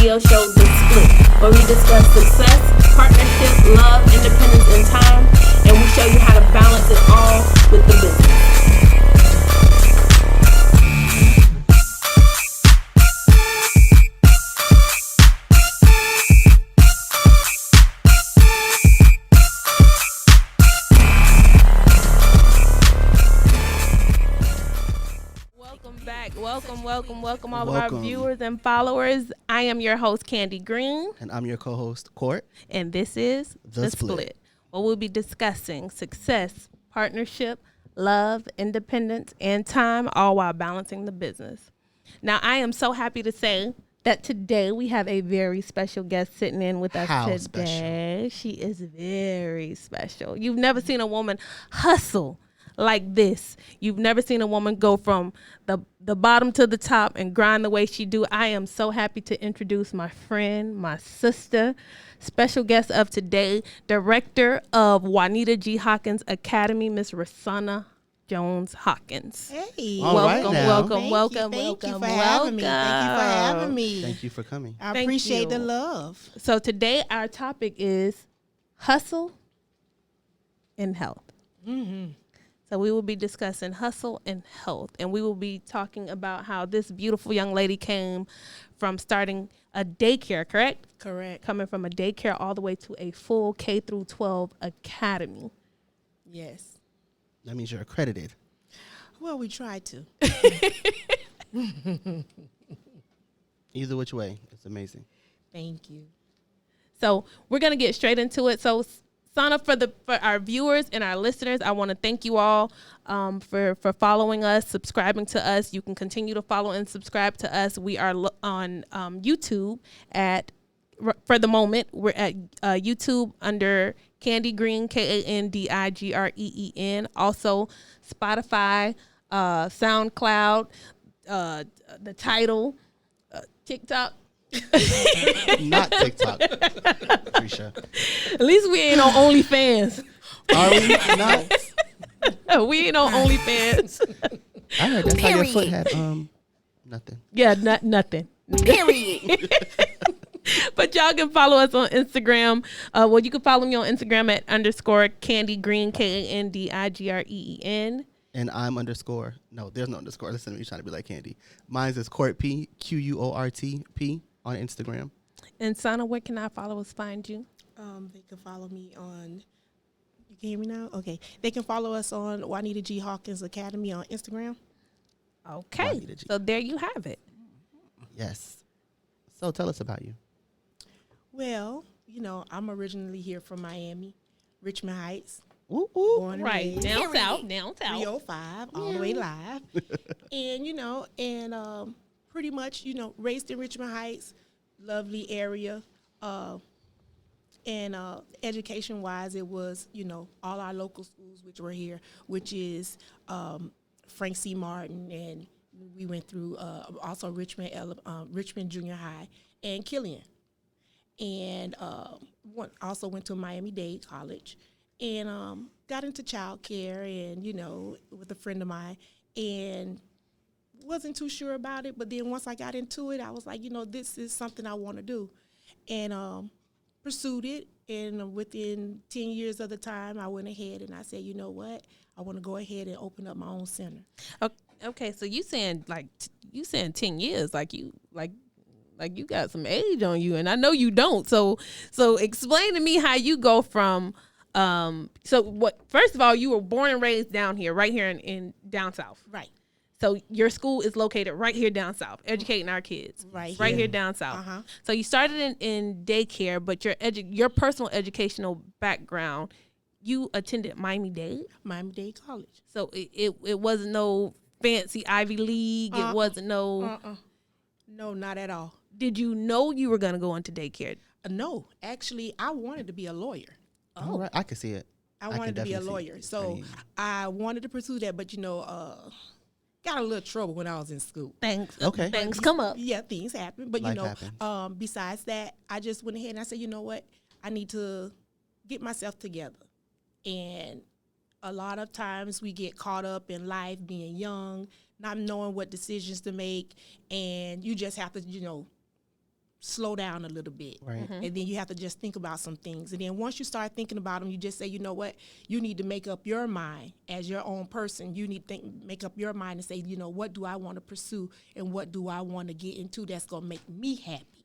radio show, The Split, where we discuss success, partnership, love, independence, and time, and we show you how to balance it all with the business. Welcome all of our viewers and followers. I am your host, Candy Green. And I'm your co-host, Court. And this is The Split, where we'll be discussing success, partnership, love, independence, and time, all while balancing the business. Now, I am so happy to say that today we have a very special guest sitting in with us today. Special? She is very special. You've never seen a woman hustle like this. You've never seen a woman go from the bottom to the top and grind the way she do. I am so happy to introduce my friend, my sister, special guest of today, director of Juanita G. Hawkins Academy, Miss Rahsannah Jones Hawkins. Hey, welcome. Thank you for having me. Thank you for coming. I appreciate the love. So today our topic is hustle and health. Mm-hmm. So we will be discussing hustle and health, and we will be talking about how this beautiful young lady came from starting a daycare, correct? Correct. Coming from a daycare all the way to a full K through 12 academy. Yes. That means you're accredited. Well, we try to. Either which way, it's amazing. Thank you. So we're going to get straight into it. So Sana, for our viewers and our listeners, I want to thank you all for following us, subscribing to us. You can continue to follow and subscribe to us. We are on YouTube for the moment. We're at YouTube under Candy Green, KandiGreen. Also Spotify, SoundCloud, the title, TikTok. Not TikTok. Appreciate. At least we ain't on OnlyFans. Are we not? We ain't on OnlyFans. I heard that's how your foot had nothing. Yeah, nothing. Period. But y'all can follow us on Instagram. You can follow me on Instagram at _Candy Green, KandiGreen. And I'm _. No, there's no underscore. Listen to me trying to be like Candy. Mine's is Court P, QUORTP on Instagram. And Sana, where can our followers find you? They can follow me on. You can hear me now? Okay. They can follow us on Juanita G. Hawkins Academy on Instagram. Okay. So there you have it. Yes. So tell us about you. Well, I'm originally here from Miami, Richmond Heights. Ooh, ooh. Born and right. raised. Down south. 305, all the way live. And, pretty much, raised in Richmond Heights, lovely area. And education-wise, it was, all our local schools which were here, which is Frank C. Martin, and we went through also Richmond Junior High and Killian. And also went to Miami-Dade College. And got into childcare and, with a friend of mine, and wasn't too sure about it. But then once I got into it, I was like, this is something I want to do. And pursued it. And within 10 years of the time, I went ahead and I said, you know what? I want to go ahead and open up my own center. Okay, so you saying 10 years, like you got some age on you, and I know you don't. So explain to me how you go from first of all, you were born and raised down here, right here in down south. Right. So your school is located right here down south, educating our kids. Right here down south. Uh-huh. So you started in daycare, but your personal educational background, you attended Miami-Dade College. So it wasn't no fancy Ivy League. It wasn't no. No, not at all. Did you know you were gonna go into daycare? No, actually, I wanted to be a lawyer. Oh, right. I could see it. I wanted to be a lawyer, so I wanted to pursue that, but got a little trouble when I was in school. Things Things come up. Yeah, things happen. But Life happens. Besides that, I just went ahead and I said, you know what? I need to get myself together. And a lot of times we get caught up in life, being young, not knowing what decisions to make, and you just have to, slow down a little bit. Right. And then you have to just think about some things. And then once you start thinking about them, you just say, you know what, you need to make up your mind as your own person. You need to make up your mind and say, you know, what do I want to pursue and what do I want to get into that's going to make me happy?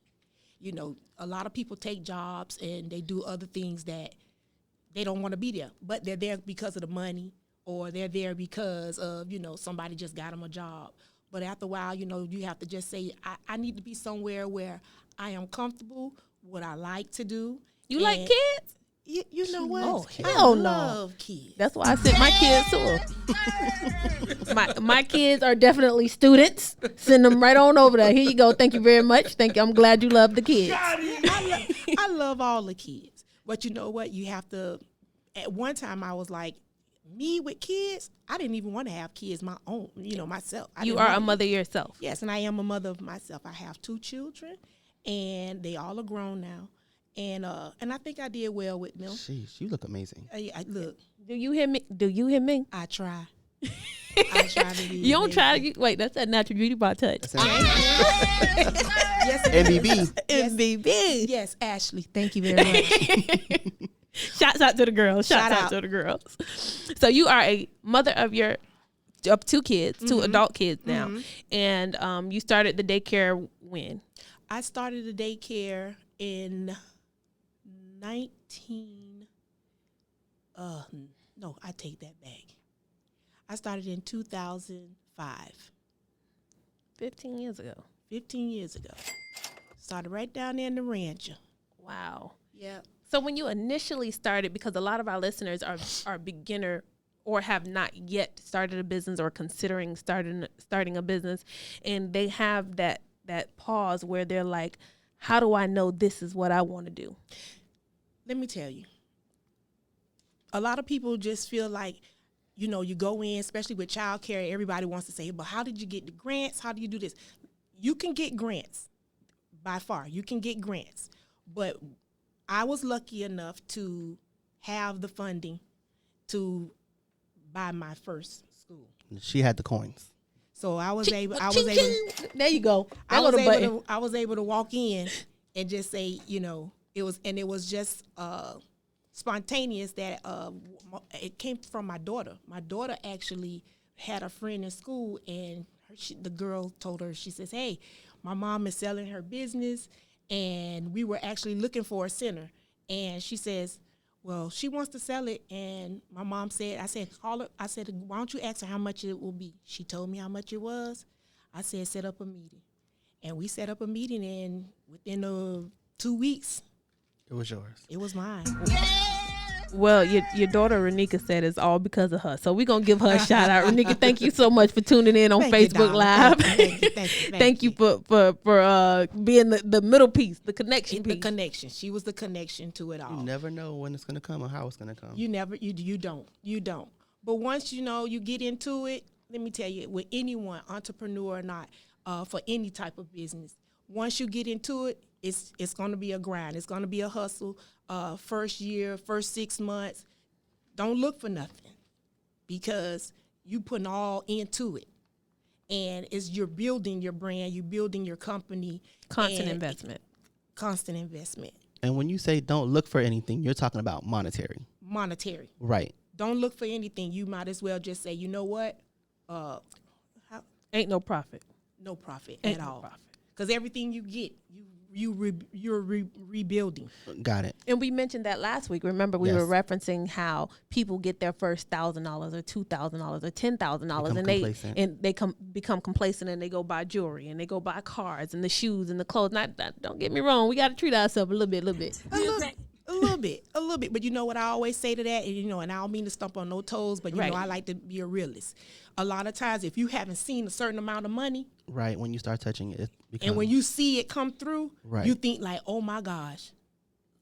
You know, a lot of people take jobs and they do other things that they don't want to be there, but they're there because of the money, or they're there because of, you know, somebody just got them a job. But after a while, you know, you have to just say, I need to be somewhere where I am comfortable, what I like to do. You like kids? You know what? Oh, hell no. I love kids. That's why I sent my kids to them. my kids are definitely students. Send them right on over there. Here you go. Thank you very much. Thank you. I'm glad you love the kids. I love all the kids. But you know what? You have to, at one time I was like, me with kids, I didn't even want to have kids my own, you know, myself. You are a mother yourself. Yes, and I am a mother of myself. I have 2 children, and they all are grown now. And I think I did well with them. Sheesh, you look amazing. Look. Do you hear me? Do you hear me? I try. I try to be. You don't try. Wait, that's that natural beauty bar touch. Yes, MBB. Yes. MBB. Yes, Ashley. Thank you very much. Shouts out to the girls. Shouts out to the girls. So you are a mother of 2 kids, 2 adult kids now. And you started the daycare when? I started the daycare in I take that back. I started in 2005. 15 years ago. 15 years ago. Started right down there in the rancher. Wow. Yeah. So when you initially started, because a lot of our listeners are beginner or have not yet started a business or considering starting a business, and they have that pause where they're like, how do I know this is what I want to do? Let me tell you. A lot of people just feel like, you know, you go in, especially with childcare, everybody wants to say, but how did you get the grants? How do you do this? You can get grants, by far. You can get grants. But I was lucky enough to have the funding to buy my first school. She had the coins. So I was able. There you go. I was able to walk in and just say, you know, it was just spontaneous that it came from my daughter. My daughter actually had a friend in school, and the girl told her, she says, hey, my mom is selling her business, and we were actually looking for a center. And she says, well, she wants to sell it. And my mom said, I said, call her. I said, why don't you ask her how much it will be? She told me how much it was. I said, set up a meeting. And we set up a meeting, and within 2 weeks, it was yours. it was mine. Well, your daughter Renika said it's all because of her. So we're going to give her a shout out. Renika, thank you so much for tuning in on Facebook Live. Thank you for being the middle piece, the connection piece. The connection. She was the connection to it all. You never know when it's going to come or how it's going to come. You don't. But once you know, you get into it, let me tell you, with anyone, entrepreneur or not, for any type of business, once you get into it, it's going to be a grind. It's going to be a hustle. First year, first 6 months, don't look for nothing, because you putting all into it. And you're building your brand, you're building your company. Constant investment. And when you say don't look for anything, you're talking about monetary. Monetary. Right. Don't look for anything. You might as well just say, you know what? Ain't no profit. No profit Ain't at no all. profit. Because everything you get, you're rebuilding. Got it. And we mentioned that last week. Remember, we were referencing how people get their first $1,000 or $2,000 or $10,000, and they become complacent, and they go buy jewelry, and they go buy cars and the shoes and the clothes. Don't get me wrong, we got to treat ourselves a little bit. A little bit. But you know what I always say to that? And, you know, and I don't mean to stump on no toes, but you know, I like to be a realist. A lot of times, if you haven't seen a certain amount of money, right, when you start touching it, and when you see it come through, you think like, oh my gosh,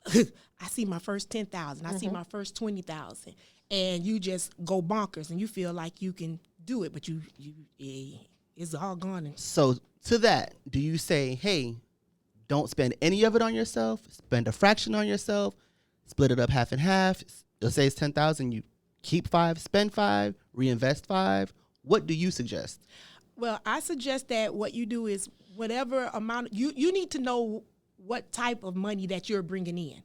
I see my first 10,000, I see my first 20,000, and you just go bonkers, and you feel like you can do it, but it's all gone. So to that, do you say, hey, don't spend any of it on yourself, spend a fraction on yourself, split it up half and half? Let's say it's 10,000, you keep 5, spend 5, reinvest 5. What do you suggest? Well, I suggest that what you do is whatever amount, you need to know what type of money that you're bringing in.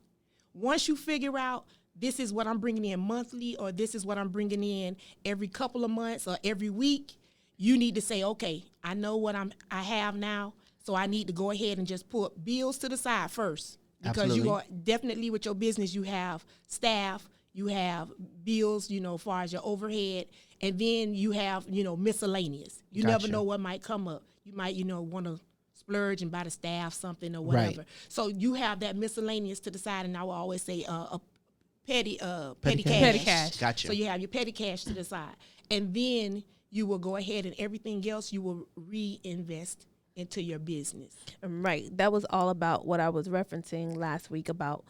Once you figure out this is what I'm bringing in monthly, or this is what I'm bringing in every couple of months or every week, you need to say, okay, I know what I have now, so I need to go ahead and just put bills to the side first. Because you are definitely, with your business, you have staff, you have bills, as far as your overhead, and then you have, miscellaneous. You never know what might come up. You might, want to splurge and buy the staff something or whatever. Right. So you have that miscellaneous to the side, and I will always say a petty cash. Petty cash. Gotcha. So you have your petty cash to the side, and then you will go ahead and everything else you will reinvest into your business. Right. That was all about what I was referencing last week about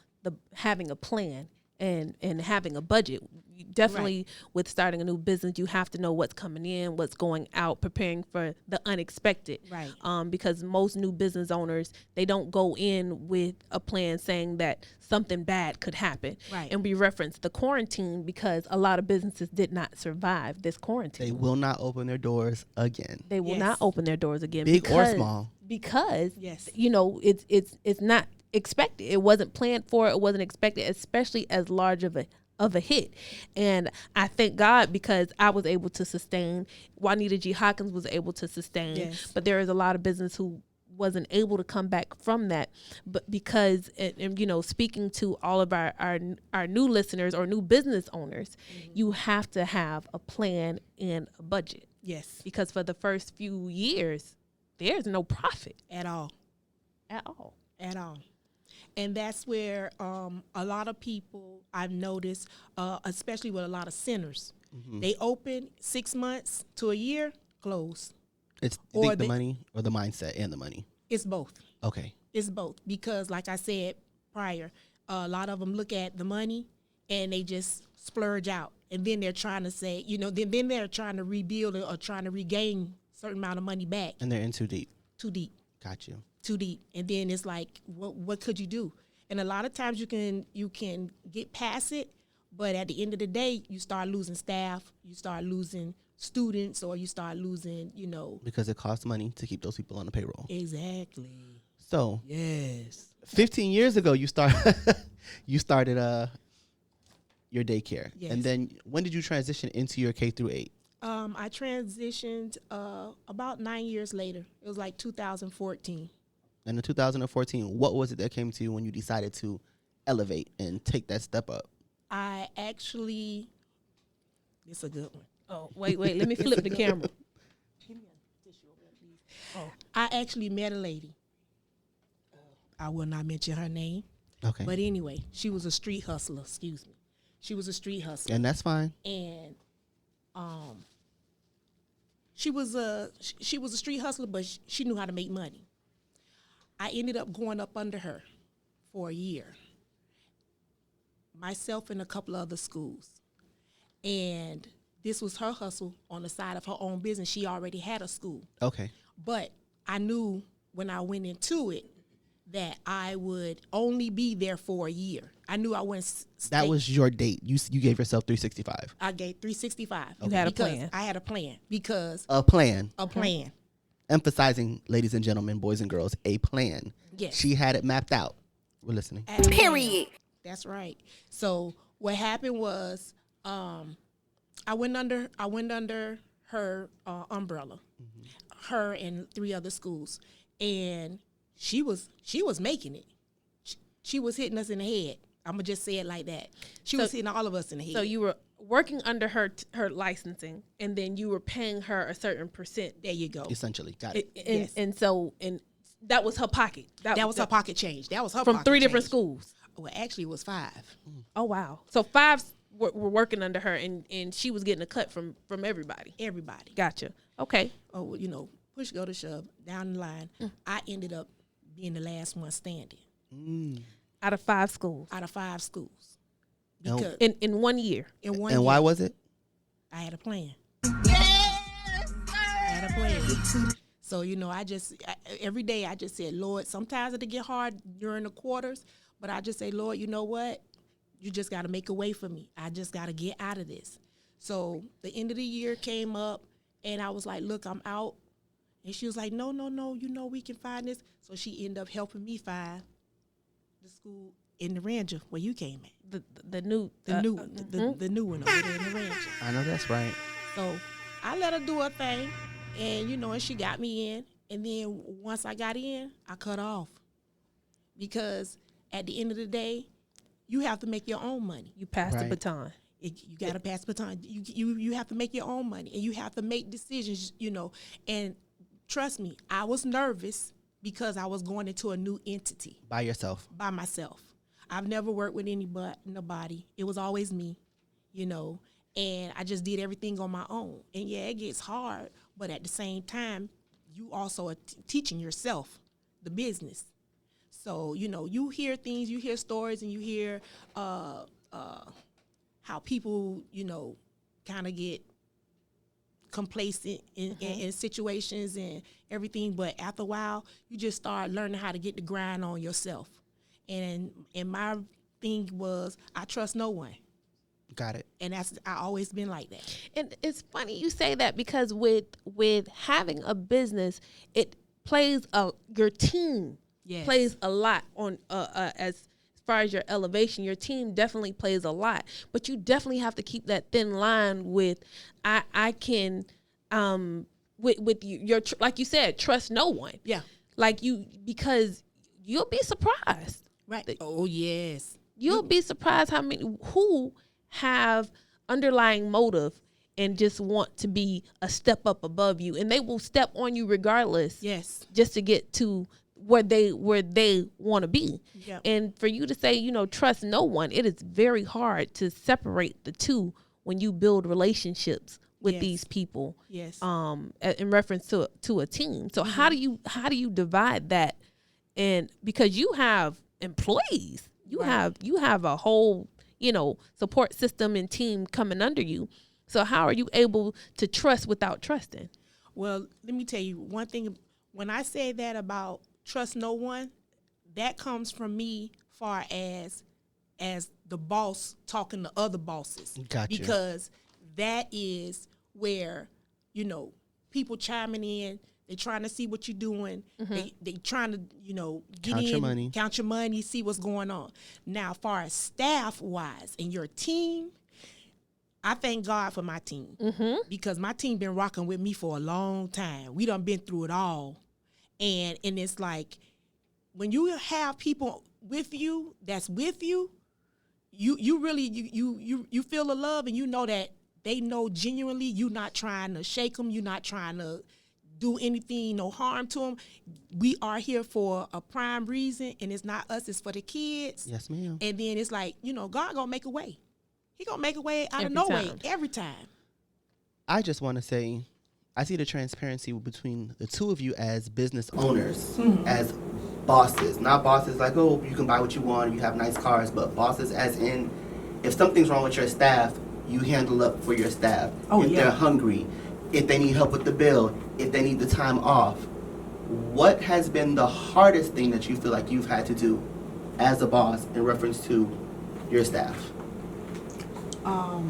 having a plan and having a budget. Definitely with starting a new business, you have to know what's coming in, what's going out, preparing for the unexpected. Right. Because most new business owners, they don't go in with a plan saying that something bad could happen. Right. And we reference the quarantine because a lot of businesses did not survive this quarantine. They will not open their doors again. They will not open their doors again. Big or small. Because, Yes. It's not expected. It wasn't planned for. It wasn't expected, especially as large of a hit. And I thank God because I was able to sustain. Juanita G. Hawkins was able to sustain. Yes. But there is a lot of business who wasn't able to come back from that. But because, and speaking to all of our new listeners or new business owners, you have to have a plan and a budget. Yes. Because for the first few years, there's no profit At all. at all. At all. And that's where a lot of people I've noticed, especially with a lot of centers, they open 6 months to a year, close. It's Or the money or the mindset and the money. It's both. Okay. It's both. Because like I said prior, a lot of them look at the money and they just splurge out. And then they're trying to say, then they're trying to rebuild or trying to regain a certain amount of money back. And they're in too deep. Too deep. Got you. Too deep. And then it's like, what could you do? And a lot of times you can get past it, but at the end of the day, you start losing staff, you start losing students, or you start losing, Because it costs money to keep those people on the payroll. Exactly. So Yes. 15 years ago, you started your daycare. Yes. And then when did you transition into your K through 8? I transitioned about 9 years later. It was like 2014. And in 2014, what was it that came to you when you decided to elevate and take that step up? I actually, this is a good one. Oh, wait, let me flip the camera. Give me a tissue over there, please. Oh, I actually met a lady. I will not mention her name. Okay. But anyway, she was a street hustler. Excuse me. She was a street hustler. And that's fine. And she was a street hustler, but she knew how to make money. I ended up going up under her for a year, myself and a couple of other schools. And this was her hustle on the side of her own business. She already had a school. Okay. But I knew when I went into it that I would only be there for a year. I knew I wouldn't That was your date. You gave yourself 365. I gave 365. You had a because plan. I had a plan because A plan. a plan. Emphasizing, ladies and gentlemen, boys and girls, a plan. Yes. She had it mapped out. We're listening. Period. That's right. So what happened was I went under her umbrella, her and 3 other schools, and she was making it. She was hitting us in the head. I'm gonna just say it like that. She was hitting all of us in the head. So you were working under her licensing, and then you were paying her a certain percent. There you go. Essentially. Got it. And that was her pocket. That was her pocket change. That was her from pocket 3 different change. schools. Well, actually, it was 5. Oh wow! So 5 were working under her, and she was getting a cut from everybody. Everybody. Gotcha. Okay. Oh, push go to shove down the line. I ended up being the last one standing Out of 5 schools. out of 5 schools. No. Because In 1 year. in one And year, why was it? I had a plan. I had a plan. So, every day I just said, Lord, sometimes it'll get hard during the quarters, but I just say, Lord, you know what? You just got to make a way for me. I just got to get out of this. So the end of the year came up, and I was like, look, I'm out. And she was like, no, we can find this. So she ended up helping me find the school in the Ranger where you came at. The new The new one over there in the Ranger. I know that's right. So I let her do her thing, and and she got me in. And then once I got in, I cut off, because at the end of the day, you have to make your own money. You pass the baton. You got to pass the baton. You have to make your own money, and you have to make decisions. And trust me, I was nervous because I was going into a new entity By yourself. by myself. I've never worked with nobody. It was always me, and I just did everything on my own. And yeah, it gets hard, but at the same time, you also are teaching yourself the business. So, you hear things, you hear stories, and you hear how people, kind of get complacent in situations and everything. But after a while, you just start learning how to get the grind on yourself. And my thing was, I trust no one. Got it. And I always been like that. And it's funny you say that, because with having a business, it plays your team plays a lot on as far as your elevation. Your team definitely plays a lot, but you definitely have to keep that thin line with I can with your like you said, trust no one. Yeah. Because you'll be surprised. Right. Oh yes. You'll be surprised who have underlying motive and just want to be a step up above you, and they will step on you regardless. Yes. Just to get to where they want to be. Yep. And for you to say, trust no one, it is very hard to separate the two when you build relationships with these people. Yes. In reference to a team. So how do you divide that? And because you have employees, you have a whole, support system and team coming under you. So how are you able to trust without trusting? Well, let me tell you one thing. When I say that about trust no one, that comes from me far as the boss talking to other bosses. Gotcha. Because that is where, people chiming in. They trying to see what you're doing. Mm-hmm. They trying to, get count your money, see what's going on. Now, as far as staff-wise and your team, I thank God for my team. Mm-hmm. Because my team been rocking with me for a long time. We done been through it all. And it's like, when you have people with you, that's with you, you really, you feel the love, and you know that they know genuinely you're not trying to shake them. You're not trying to do anything, no harm to them. We are here for a prime reason, and it's not us, it's for the kids. Yes, ma'am. And then it's like, God gonna make a way. He gonna make a way out of no way every time. I just want to say, I see the transparency between the two of you as business owners, as bosses. Not bosses like, oh, you can buy what you want, you have nice cars, but bosses as in, if something's wrong with your staff, you handle up for your staff. If they're hungry, if they need help with the bill, if they need the time off. What has been the hardest thing that you feel like you've had to do as a boss in reference to your staff? I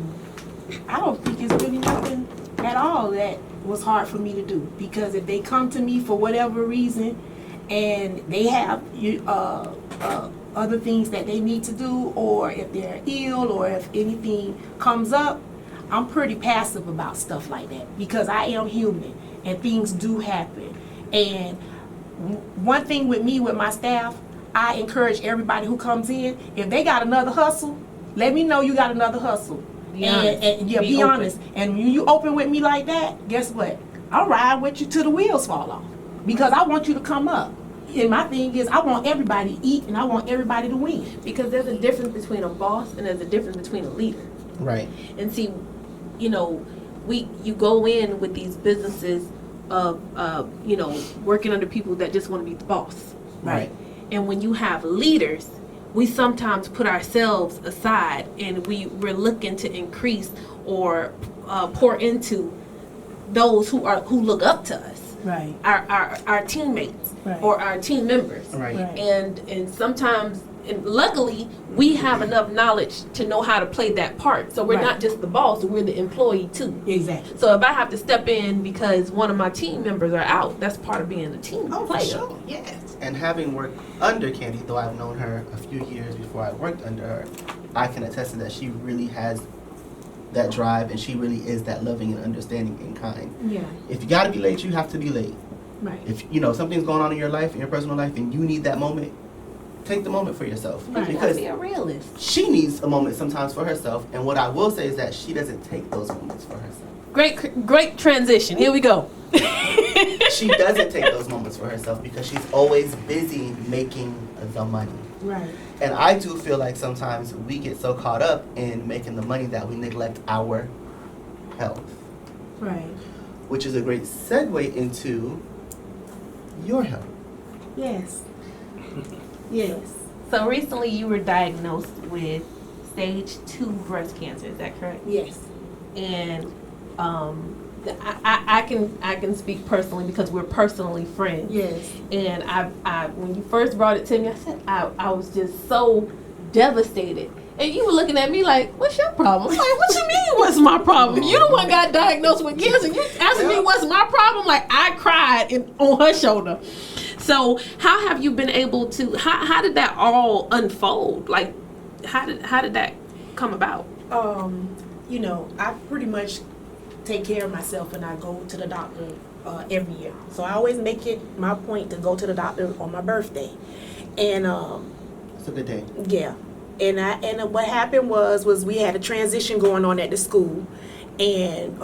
don't think it's really nothing at all that was hard for me to do, because if they come to me for whatever reason and they have other things that they need to do, or if they're ill, or if anything comes up, I'm pretty passive about stuff like that, because I am human and things do happen. And one thing with me, with my staff, I encourage everybody who comes in, if they got another hustle, let me know you got another hustle. Be honest. And when you open with me like that, guess what? I'll ride with you till the wheels fall off, because I want you to come up. And my thing is, I want everybody to eat, and I want everybody to win. Because there's a difference between a boss and there's a difference between a leader. Right. And see, you go in with these businesses of working under people that just want to be the boss. Right. And when you have leaders, we sometimes put ourselves aside, and we're looking to increase or pour into those who look up to us. Right. Our teammates, right, or our team members. Right. And sometimes, and luckily, we have enough knowledge to know how to play that part. So we're not just the boss, we're the employee too. Exactly. So if I have to step in because one of my team members are out, that's part of being a team player. For sure. Yes. And having worked under Candy, though I've known her a few years before I worked under her, I can attest to that she really has that drive, and she really is that loving and understanding and kind. Yeah. If you gotta be late, you have to be late. Right. If you know something's going on in your life, in your personal life, and you need that moment, take the moment for yourself. Right. Because be a realist. she needs a moment sometimes for herself, and what I will say is that she doesn't take those moments for herself. Great transition. Here we go. She doesn't take those moments for herself because she's always busy making the money. Right. And I do feel like sometimes we get so caught up in making the money that we neglect our health. Right. Which is a great segue into your health. Yes. Yes. So recently you were diagnosed with stage 2 breast cancer. Is that correct? Yes. And I can speak personally because we're personally friends. Yes. And I when you first brought it to me, I said I was just so devastated. And you were looking at me like, what's your problem? I'm like, what you mean, what's my problem? You the one got diagnosed with cancer. You asking me what's my problem? Like, I cried on her shoulder. So how have you been able to, how did that all unfold? Like, how did that come about? You know, I pretty much take care of myself, and I go to the doctor every year. So I always make it my point to go to the doctor on my birthday. And It's a good day. yeah. And what happened was we had a transition going on at the school, and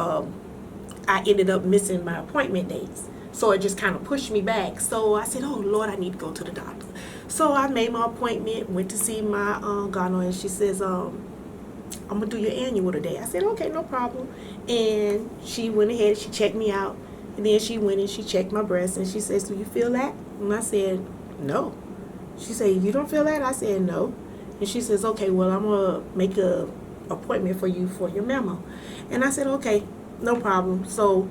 I ended up missing my appointment days. So it just kind of pushed me back. So I said, oh, Lord, I need to go to the doctor. So I made my appointment, went to see my gyno, and she says, I'm going to do your annual today. I said, okay, no problem. And she went ahead, she checked me out, and then she went and she checked my breast, and she says, do you feel that? And I said, no. She said, you don't feel that? I said, no. And she says, okay, well, I'm going to make a appointment for you for your memo. And I said, okay, no problem. So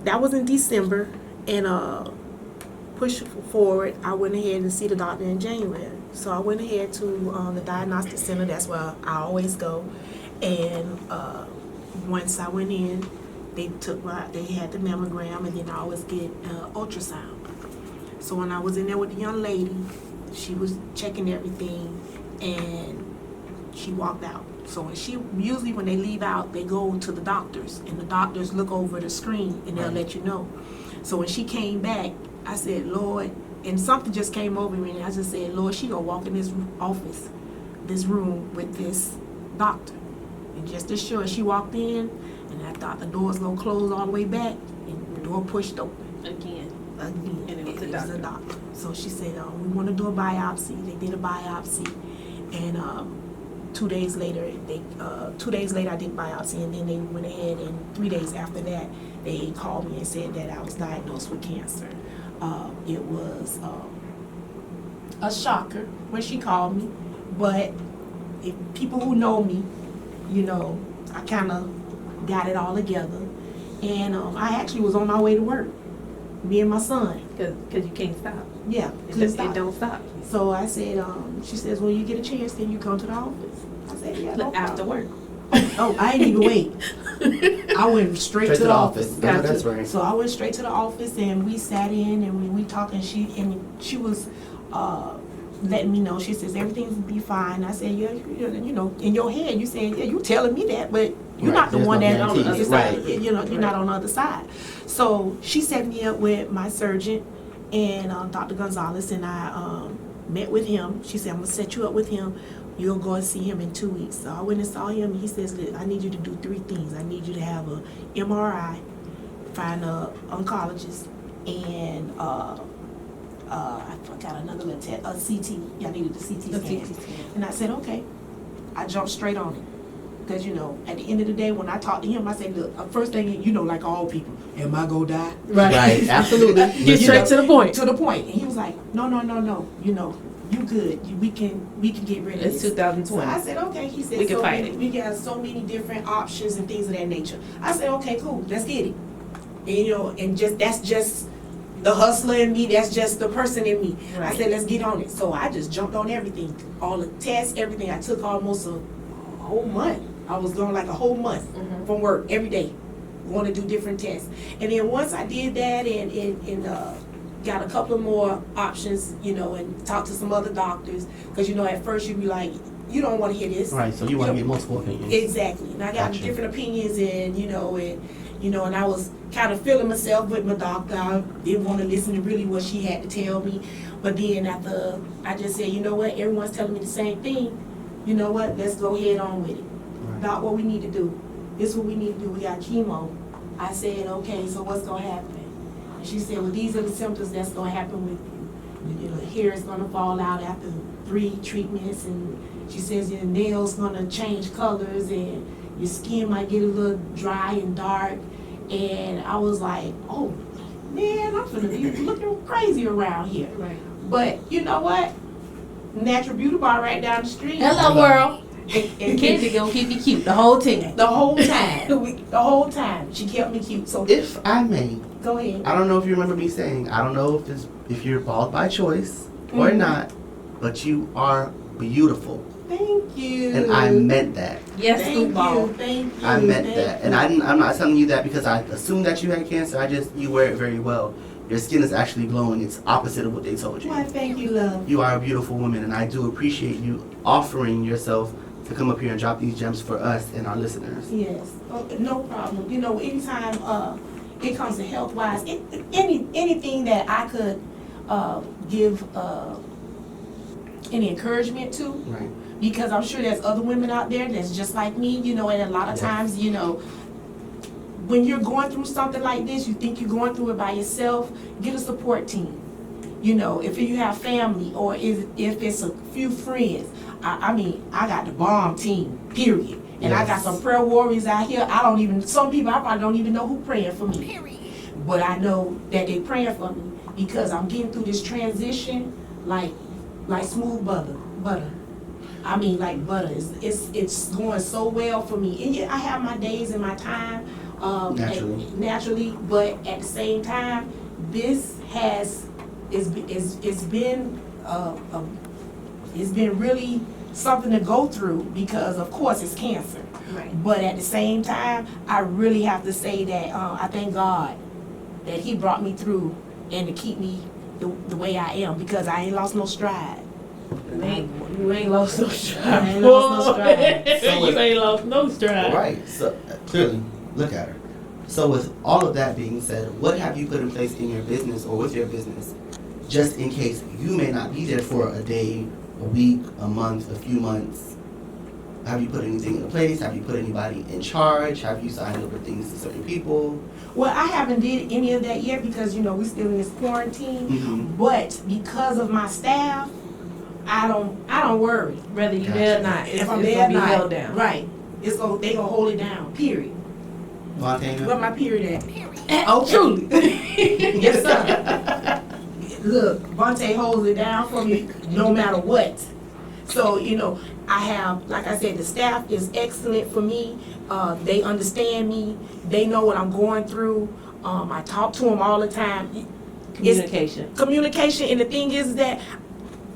that was in December, and push forward, I went ahead and see the doctor in January. So I went ahead to the diagnostic center. That's where I always go. And once I went in, they had the mammogram, and then I always get ultrasound. So when I was in there with the young lady, she was checking everything, and she walked out. So usually when they leave out, they go to the doctors, and the doctors look over the screen, and they'll let you know. So when she came back, I said, Lord, and something just came over me, and I just said, Lord, she gonna walk in this office, this room with this doctor. And just as sure, she walked in, and I thought the door was gonna close all the way back, and the door pushed open. Again. And it was a doctor. So she said, we want to do a biopsy. They did a biopsy, and 2 days later, I did biopsy, and then they went ahead, and 3 days after that, they called me and said that I was diagnosed with cancer. It was a shocker when she called me, but if people who know me, you know, I kind of got it all together, and I actually was on my way to work, me and my son. Because you can't stop. Yeah, It don't stop. So I said, she says, well, you get a chance, then you come to the office. I said, yeah, no After problem. work. Oh, I didn't even wait. I went straight to the office. No, that's right. So I went straight to the office, and we sat in, and we talked, and she was letting me know. She says, everything's be fine. I said, yeah, you know, in your head, you said, yeah, you telling me that, but you're not the one that on the other side. You know, you're not on the other side. So she set me up with my surgeon, and Dr. Gonzalez, and I met with him. She said, I'm going to set you up with him. You'll go and see him in 2 weeks. So I went and saw him, and he says, look, I need you to do 3 things. I need you to have a MRI, find a oncologist, and I forgot another little test, a CT. Yeah, I needed the CT scan. And I said, okay. I jumped straight on it. Because, you know, at the end of the day, when I talked to him, I said, look, first thing, you know, like all people, am I going to die? Right, absolutely. Get straight to the point. To the point. And he was like, no, you know, you good. We can get rid of this. It's 2020. So I said, okay. He said, we can fight it. We got so many different options and things of that nature. I said, okay, cool. Let's get it. And, you know, and that's just the hustler in me. That's just the person in me. Right. I said, let's get on it. So I just jumped on everything. All the tests, everything. I took almost a whole month. I was going like a whole month from work every day, going to do different tests. And then once I did that, and got a couple of more options, and talk to some other doctors. Because, at first you be like, you don't want to hear this. Right, so you want to get multiple opinions. Exactly. And I got Gotcha. different opinions, and I was kind of feeling myself with my doctor. I didn't want to listen to really what she had to tell me. But then after, I just said, you know what, everyone's telling me the same thing. You know what, let's go head on with it. Right. Doc, what we need to do. This is what we need to do. We got chemo. I said, okay, so what's going to happen? And she said, well, these are the symptoms that's going to happen with you. The hair is going to fall out after 3 treatments. And she says your nails going to change colors and your skin might get a little dry and dark. And I was like, oh, man, I'm going to be looking crazy around here. Right. But you know what? Natural Beauty Bar right down the street. Hello, world. And Kenzie gonna keep you cute the whole time. The whole time. The whole time. She kept me cute. So If I may, go ahead. I don't know if you remember me saying, I don't know if you're bald by choice or not, but you are beautiful. Thank you. And I meant that. Yes, Thank scoop ball. you. Thank you. I meant Thank that. you. And I'm not telling you that because I assumed that you had cancer. You wear it very well. Your skin is actually glowing. It's opposite of what they told you. Why, thank you, love. You are a beautiful woman, and I do appreciate you offering yourself to come up here and drop these gems for us and our listeners. Yes. Oh, no problem. Anytime it comes to health-wise, anything that I could give any encouragement to, Right. because I'm sure there's other women out there that's just like me, and a lot of times, when you're going through something like this, you think you're going through it by yourself, get a support team. If you have family or if it's a few friends, I got the bomb team, period. And I got some prayer warriors out here. Some people I probably don't even know who praying for me. Period. But I know that they praying for me because I'm getting through this transition like smooth butter. Like butter. It's going so well for me. And yeah, I have my days and my time. Naturally, but at the same time, this it's been really something to go through because of course it's cancer. Right. But at the same time, I really have to say that I thank God that He brought me through and to keep me the way I am because I ain't lost no stride. You ain't lost no stride. I ain't lost no stride. You ain't lost no stride. Right. So clearly, look at her. So with all of that being said, what have you put in place in your business or with your business, just in case you may not be there for a day, a week, a month, a few months? Have you put anything in place? Have you put anybody in charge? Have you signed over things to certain people? Well, I haven't did any of that yet because we still in this quarantine. Mm-hmm. But because of my staff, I don't worry. Whether you Gotcha. there or not, If I'm it's there gonna be or not, held down. right? They gonna hold it down. Period. Montana? Where my period at? Oh, truly. Yes, sir. Look, Vontae holds it down for me no matter what. So, I have, like I said, the staff is excellent for me. They understand me. They know what I'm going through. I talk to them all the time. Communication. And the thing is that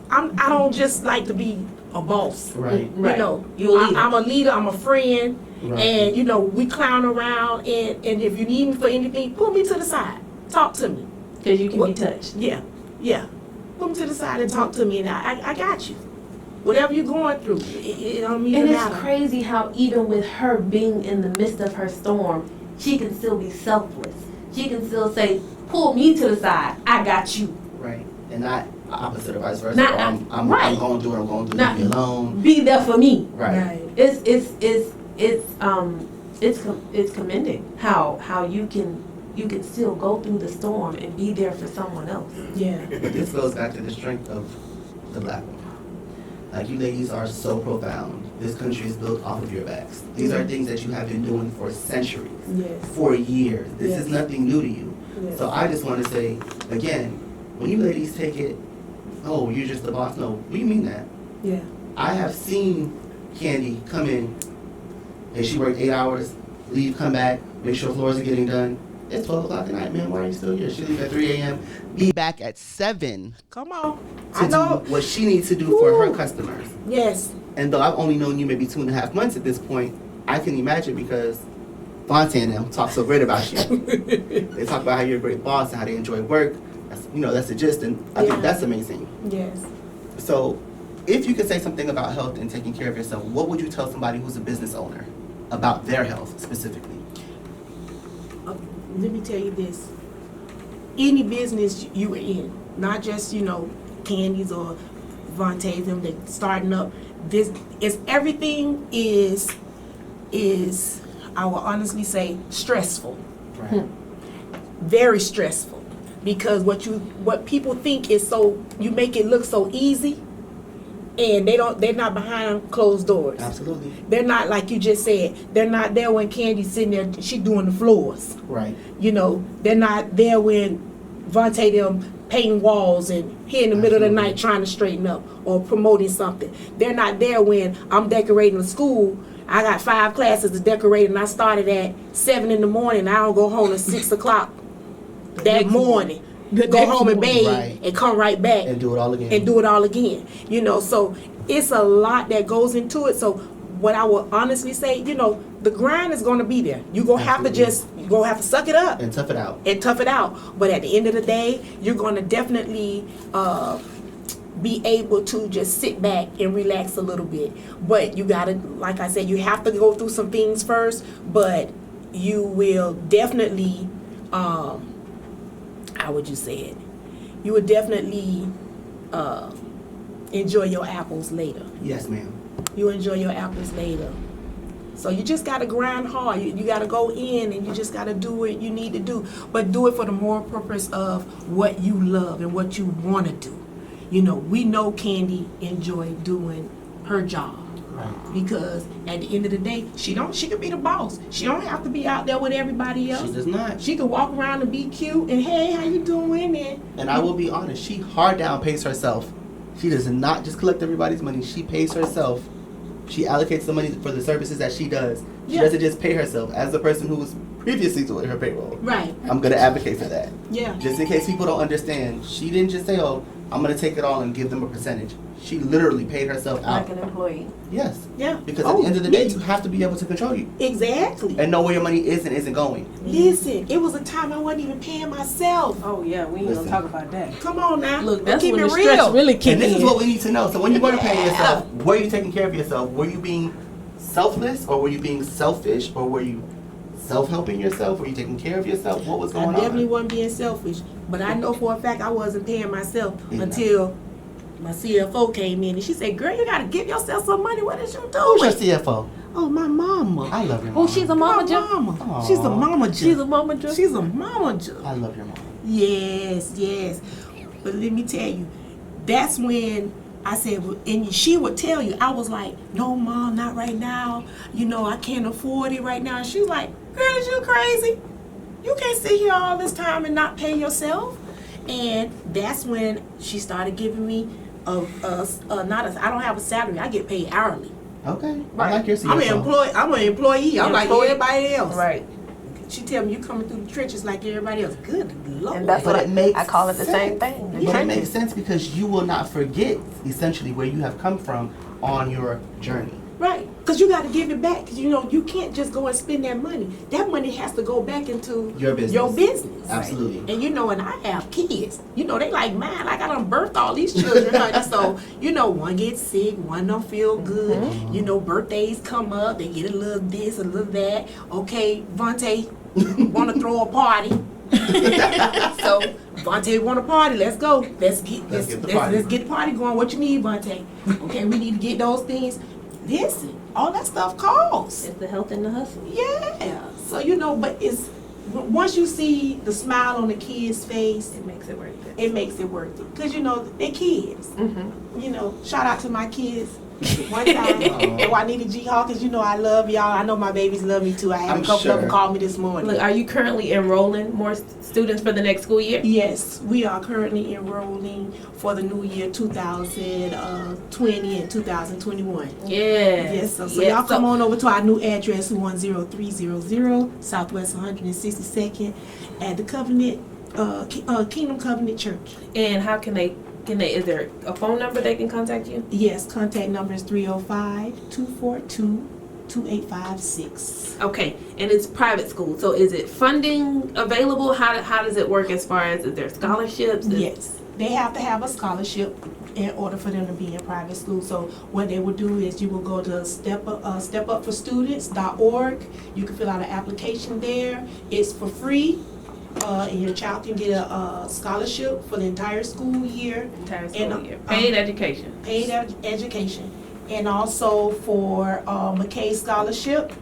I don't just like to be a boss. Right. Right. I'm a leader. I'm a friend. Right. And, we clown around. And if you need me for anything, pull me to the side. Talk to me. Because you can be touched. Yeah. Pull me to the side and talk to me, and I got you. Whatever you're going through, it don't mean And matter. it's crazy how even with her being in the midst of her storm, she can still be selfless. She can still say, pull me to the side. I got you. Right. And not opposite or vice versa. Not- I'm right. going through it. I'm going through it. Not- Leave me alone. Be there for me. Right. It's commending how you can still go through the storm and be there for someone else. Yeah. But this goes back to the strength of the black woman. Like, you ladies are so profound. This country is built off of your backs. These are things that you have been doing for centuries, Yes. for years. This Yes. is nothing new to you. Yes. So I just want to say, again, when you ladies take it, oh, you're just the boss. No, we mean that. Yeah. I have seen Candy come in, and she worked 8 hours, leave, come back, make sure floors are getting done. It's 12 o'clock at night, man. Why are you still here? She leaves at 3 a.m. Be back at 7 Come on. to I know. do what she needs to do for her Ooh. customers. Yes. And though I've only known you maybe 2.5 months at this point, I can imagine because Fontaine and them talk so great about you. They talk about how you're a great boss and how they enjoy work. That's the gist, and I think that's amazing. Yes. So, if you could say something about health and taking care of yourself, what would you tell somebody who's a business owner about their health specifically? Let me tell you this. Any business you are in, not just, Candies or Vontae, them that starting up, this is everything is I will honestly say stressful. Right. Very stressful. Because what people think is you make it look so easy, and they're not behind closed doors. Absolutely. They're not, like you just said, they're not there when Candy's sitting there, she doing the floors. Right. They're not there when Vontae them painting walls and here in the middle of the night trying to straighten up or promoting something. They're not there when I'm decorating a school. I got 5 classes to decorate, and I started at 7 in the morning. I don't go home at 6 o'clock that morning. Go home and bathe and come right back and do it all again. So it's a lot that goes into it. So what I will honestly say, the grind is going to be there. You're going to have to suck it up and tough it out. But at the end of the day, you're going to definitely be able to just sit back and relax a little bit. But you got to, like I said, you have to go through some things first, but you will definitely, how would you say it? You would definitely enjoy your apples later. Yes, ma'am. You enjoy your apples later. So you just got to grind hard. You got to go in and you just got to do what you need to do. But do it for the moral purpose of what you love and what you want to do. We know Candy enjoyed doing her job. Right. Because at the end of the day, she could be the boss. She don't have to be out there with everybody else. She does not. She could walk around and be cute and, hey, how you doing? And I will be honest, she hard down pays herself. She does not just collect everybody's money. She pays herself. She allocates the money for the services that she does. She doesn't just pay herself. As the person who was previously doing her payroll, right, I'm going to advocate for that. Yeah. Just in case people don't understand, she didn't just say, oh, I'm going to take it all and give them a percentage. She literally paid herself out. Like an employee. Yes. Yeah. Because at the end of the day, you have to be able to control you. Exactly. And know where your money is and isn't going. Listen, it was a time I wasn't even paying myself. Oh, yeah, we ain't gonna talk about that. Come on now. Look, that's keep when it the stress real. really kicked in. And this is what we need to know. So when you go to pay yourself, were you taking care of yourself? Were you being selfless, or were you being selfish, or were you self-helping yourself? Were you taking care of yourself? What was going on? I definitely wasn't being selfish, but I know for a fact I wasn't paying myself until my CFO came in and she said, "Girl, you gotta give yourself some money. What is you doing?" Who's your CFO? Oh, my mama. I love your mama. Oh, she's a mama. Aww. She's a mama. She's a mama. She's a mama. I love your mama. Yes. But let me tell you, that's when I said, and she would tell you, I was like, "No, Mom, not right now. I can't afford it right now." And she was like, "Girl, is you crazy? You can't sit here all this time and not pay yourself." And that's when she started giving me I don't have a salary. I get paid hourly. Okay. Right. I like your CFO. I'm an employee. I'm like everybody else. Right. She tell me you coming through the trenches like everybody else. Good Lord. And that's But what it makes I call it the sense. same thing. But it makes sense because you will not forget essentially where you have come from on your journey. Right, because you got to give it back. Because you can't just go and spend that money. That money has to go back into Your business. Absolutely. Right? And and I have kids. They like mine. Like I done birthed all these children, honey. So one gets sick, one don't feel good. Mm-hmm. Birthdays come up, they get a little this, a little that. Okay, Vontae want to throw a party. So Vontae want a party. Let's go. Let's get the party going. What you need, Vontae? Okay, we need to get those things. Listen, all that stuff costs. It's the health and the hustle. Yeah. So but it's once you see the smile on the kid's face, It makes it worth it. it makes it worth it. Because they're kids. Shout out to my kids. One time, and Juanita G. Hawkins, I love y'all. I know my babies love me too. I had I'm a couple of them sure. call me this morning. Look, are you currently enrolling more students for the next school year? Yes, we are currently enrolling for the new year 2020 and 2021. Yes, so y'all come on over to our new address, 10300 Southwest 162nd at the Covenant, Kingdom Covenant Church. And how can they, is there a phone number they can contact you? Yes, contact number is 305-242-8255. 2856. Okay, and it's private school. So is it funding available? How does it work as far as is there scholarships? Yes, they have to have a scholarship in order for them to be in private school. So what they will do is you will go to stepupforstudents.org. You can fill out an application there. It's for free. And your child can get a scholarship for the entire school year. Paid education. Paid education. And also for McKay Scholarship,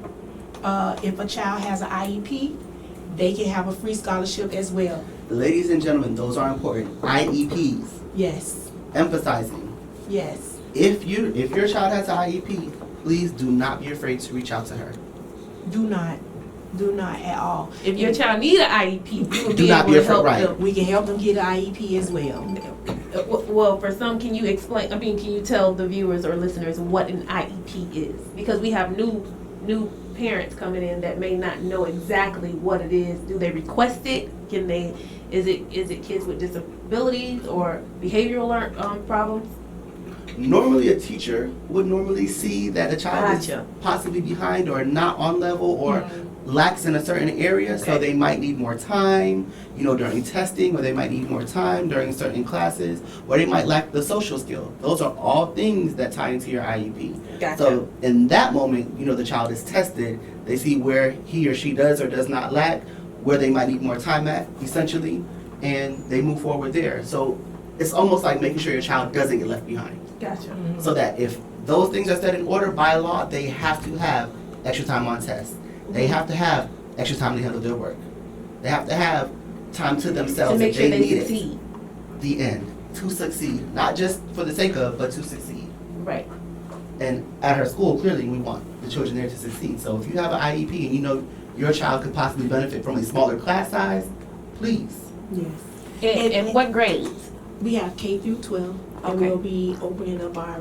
if a child has an IEP, they can have a free scholarship as well. Ladies and gentlemen, those are important. IEPs. Yes. Emphasizing. Yes. If your child has an IEP, please do not be afraid to reach out to her. Do not at all. If your child need an IEP, you will do be not able be to afraid. help Right. them. We can help them get an IEP as well. Well, for some, can you explain? I mean, can you tell the viewers or listeners what an IEP is? Because we have new parents coming in that may not know exactly what it is. Do they request it? Can they? Is it kids with disabilities or behavioral problems? Normally, a teacher would normally see that a child is Gotcha. possibly behind or not on level or lacks in a certain area, so Okay. they might need more time, during testing, or they might need more time during certain classes, or they might lack the social skill. Those are all things that tie into your IEP. Gotcha. So in that moment, the child is tested. They see where he or she does or does not lack, where they might need more time at, essentially, and they move forward there. So it's almost like making sure your child doesn't get left behind. Gotcha. So that if those things are set in order by law, they have to have extra time on tests. They have to have extra time to handle their work. They have to have time to themselves To make if sure they need succeed. it. The end. To succeed. Not just for the sake of, but to succeed. Right. And at her school, clearly we want the children there to succeed. So if you have an IEP and your child could possibly benefit from a smaller class size, please. Yes. And what grades? We have K through 12, and Okay. we'll be opening up our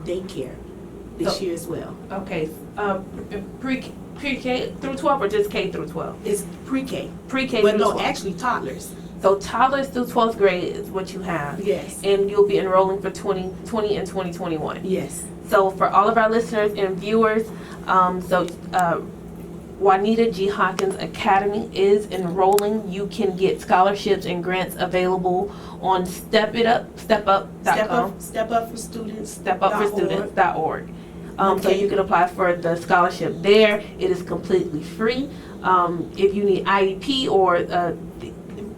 daycare this year as well. Okay. Pre-K through 12 or just K through 12? It's pre-K, Pre-K but through no, 12. actually toddlers. So toddlers through 12th grade is what you have. Yes. And you'll be enrolling for 2020 and 2021. Yes. So for all of our listeners and viewers, Juanita G. Hawkins Academy is enrolling. You can get scholarships and grants available on stepup.com. stepupforstudents.org. So you can apply for the scholarship there. It is completely free. If you need IEP or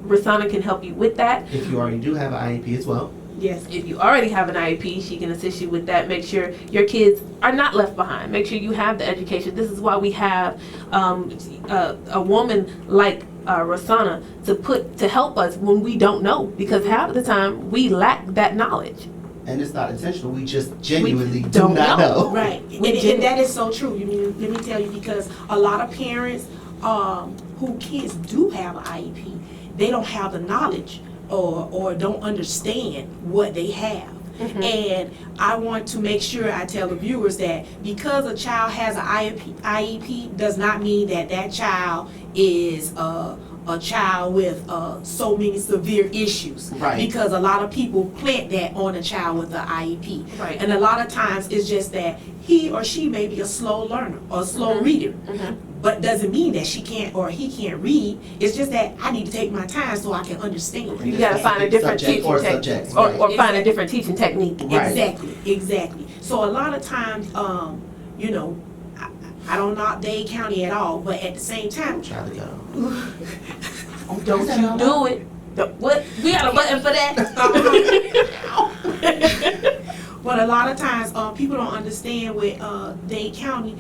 Rahsannah can help you with that. If you already do have an IEP as well. Yes. If you already have an IEP, she can assist you with that. Make sure your kids are not left behind. Make sure you have the education. This is why we have a woman like Rahsannah to help us when we don't know, because half of the time we lack that knowledge. And it's not intentional. We just genuinely do don't not know. Right. And that is so true. Let me tell you, because a lot of parents who kids do have an IEP, they don't have the knowledge or don't understand what they have. Mm-hmm. And I want to make sure I tell the viewers that because a child has an IEP does not mean that child is a child with so many severe issues. Right. Because a lot of people plant that on a child with an IEP. Right. And a lot of times it's just that he or she may be a slow learner or a slow reader. Mm-hmm. But doesn't mean that she can't or he can't read. It's just that I need to take my time so I can understand. You gotta find a different teaching technique, or find a different teaching technique. Right. Exactly. So a lot of times, I don't knock Dade County at all, but at the same time, Try to go. Don't you do it. What? We got a button for that. But a lot of times, people don't understand with Dade County.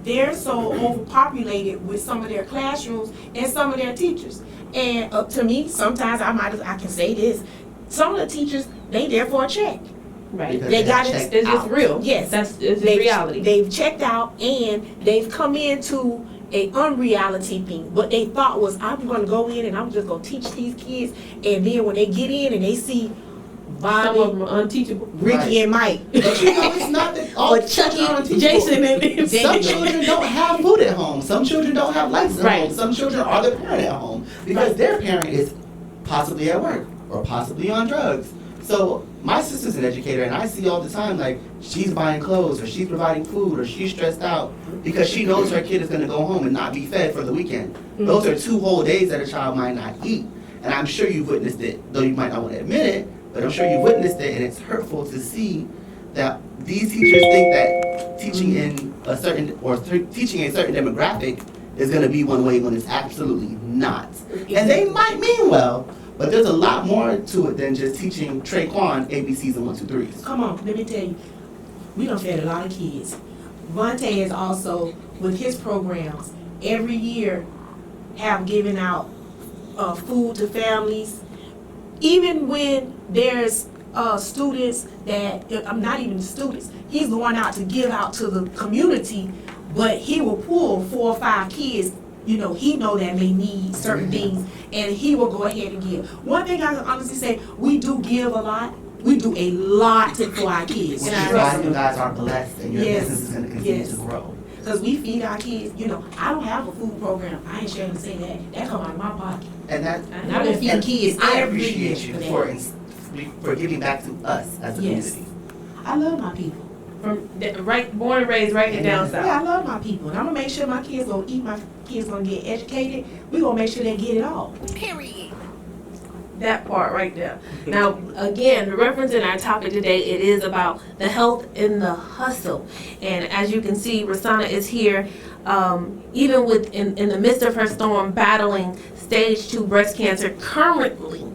They're so overpopulated with some of their classrooms and some of their teachers. And to me, sometimes I can say this: some of the teachers, they there for a check. Right. They got it. It's just real. Yes, it's reality. They've checked out and they've come into a unreality thing. What they thought was, I'm going to go in and I'm just going to teach these kids. And then when they get in and they see Bobby, some of them are unteachable. Ricky, Right. and Mike, But it's not that all children are unteachable. Jason, and Some children don't have food at home. Some children don't have lights at Right. home. Some children are their parent at home because their parent is possibly at work or possibly on drugs. So my sister's an educator, and I see all the time, like, she's buying clothes, or she's providing food, or she's stressed out because she knows her kid is going to go home and not be fed for the weekend. Those are 2 whole days that a child might not eat. And I'm sure you've witnessed it, though you might not want to admit it, but I'm sure you've witnessed it, and it's hurtful to see that these teachers think that teaching in a certain, or teaching a certain demographic is going to be one way when it's absolutely not. And they might mean well, but there's a lot more to it than just teaching Traquan ABCs and 1, 2, 3s. Come on, let me tell you, we done fed a lot of kids. Vontae is also, with his programs, every year have given out food to families. Even when there's students that, I'm not even students, he's going out to give out to the community, but he will pull 4 or 5 kids, you know, he know that may need certain things, and he will go ahead and give. One thing I can honestly say, we do give a lot. We do a lot for our kids. Which is why you guys are blessed, and your business is going to continue to grow. Because we feed our kids, you know, I don't have a food program. I ain't ashamed to say that. That come out of my pocket. And I've been feeding kids I every year appreciate you for giving back to us as a community. I love my people. Born and raised right here down south. Yeah, I love my people. And I'm going to make sure my kids going to eat, my kids going to get educated. We're going to make sure they get it all. Period. That part right there. Now, again, referencing our topic today, it is about the health in the hustle. And as you can see, Rahsannah is here, even in the midst of her storm, battling stage 2 breast cancer currently.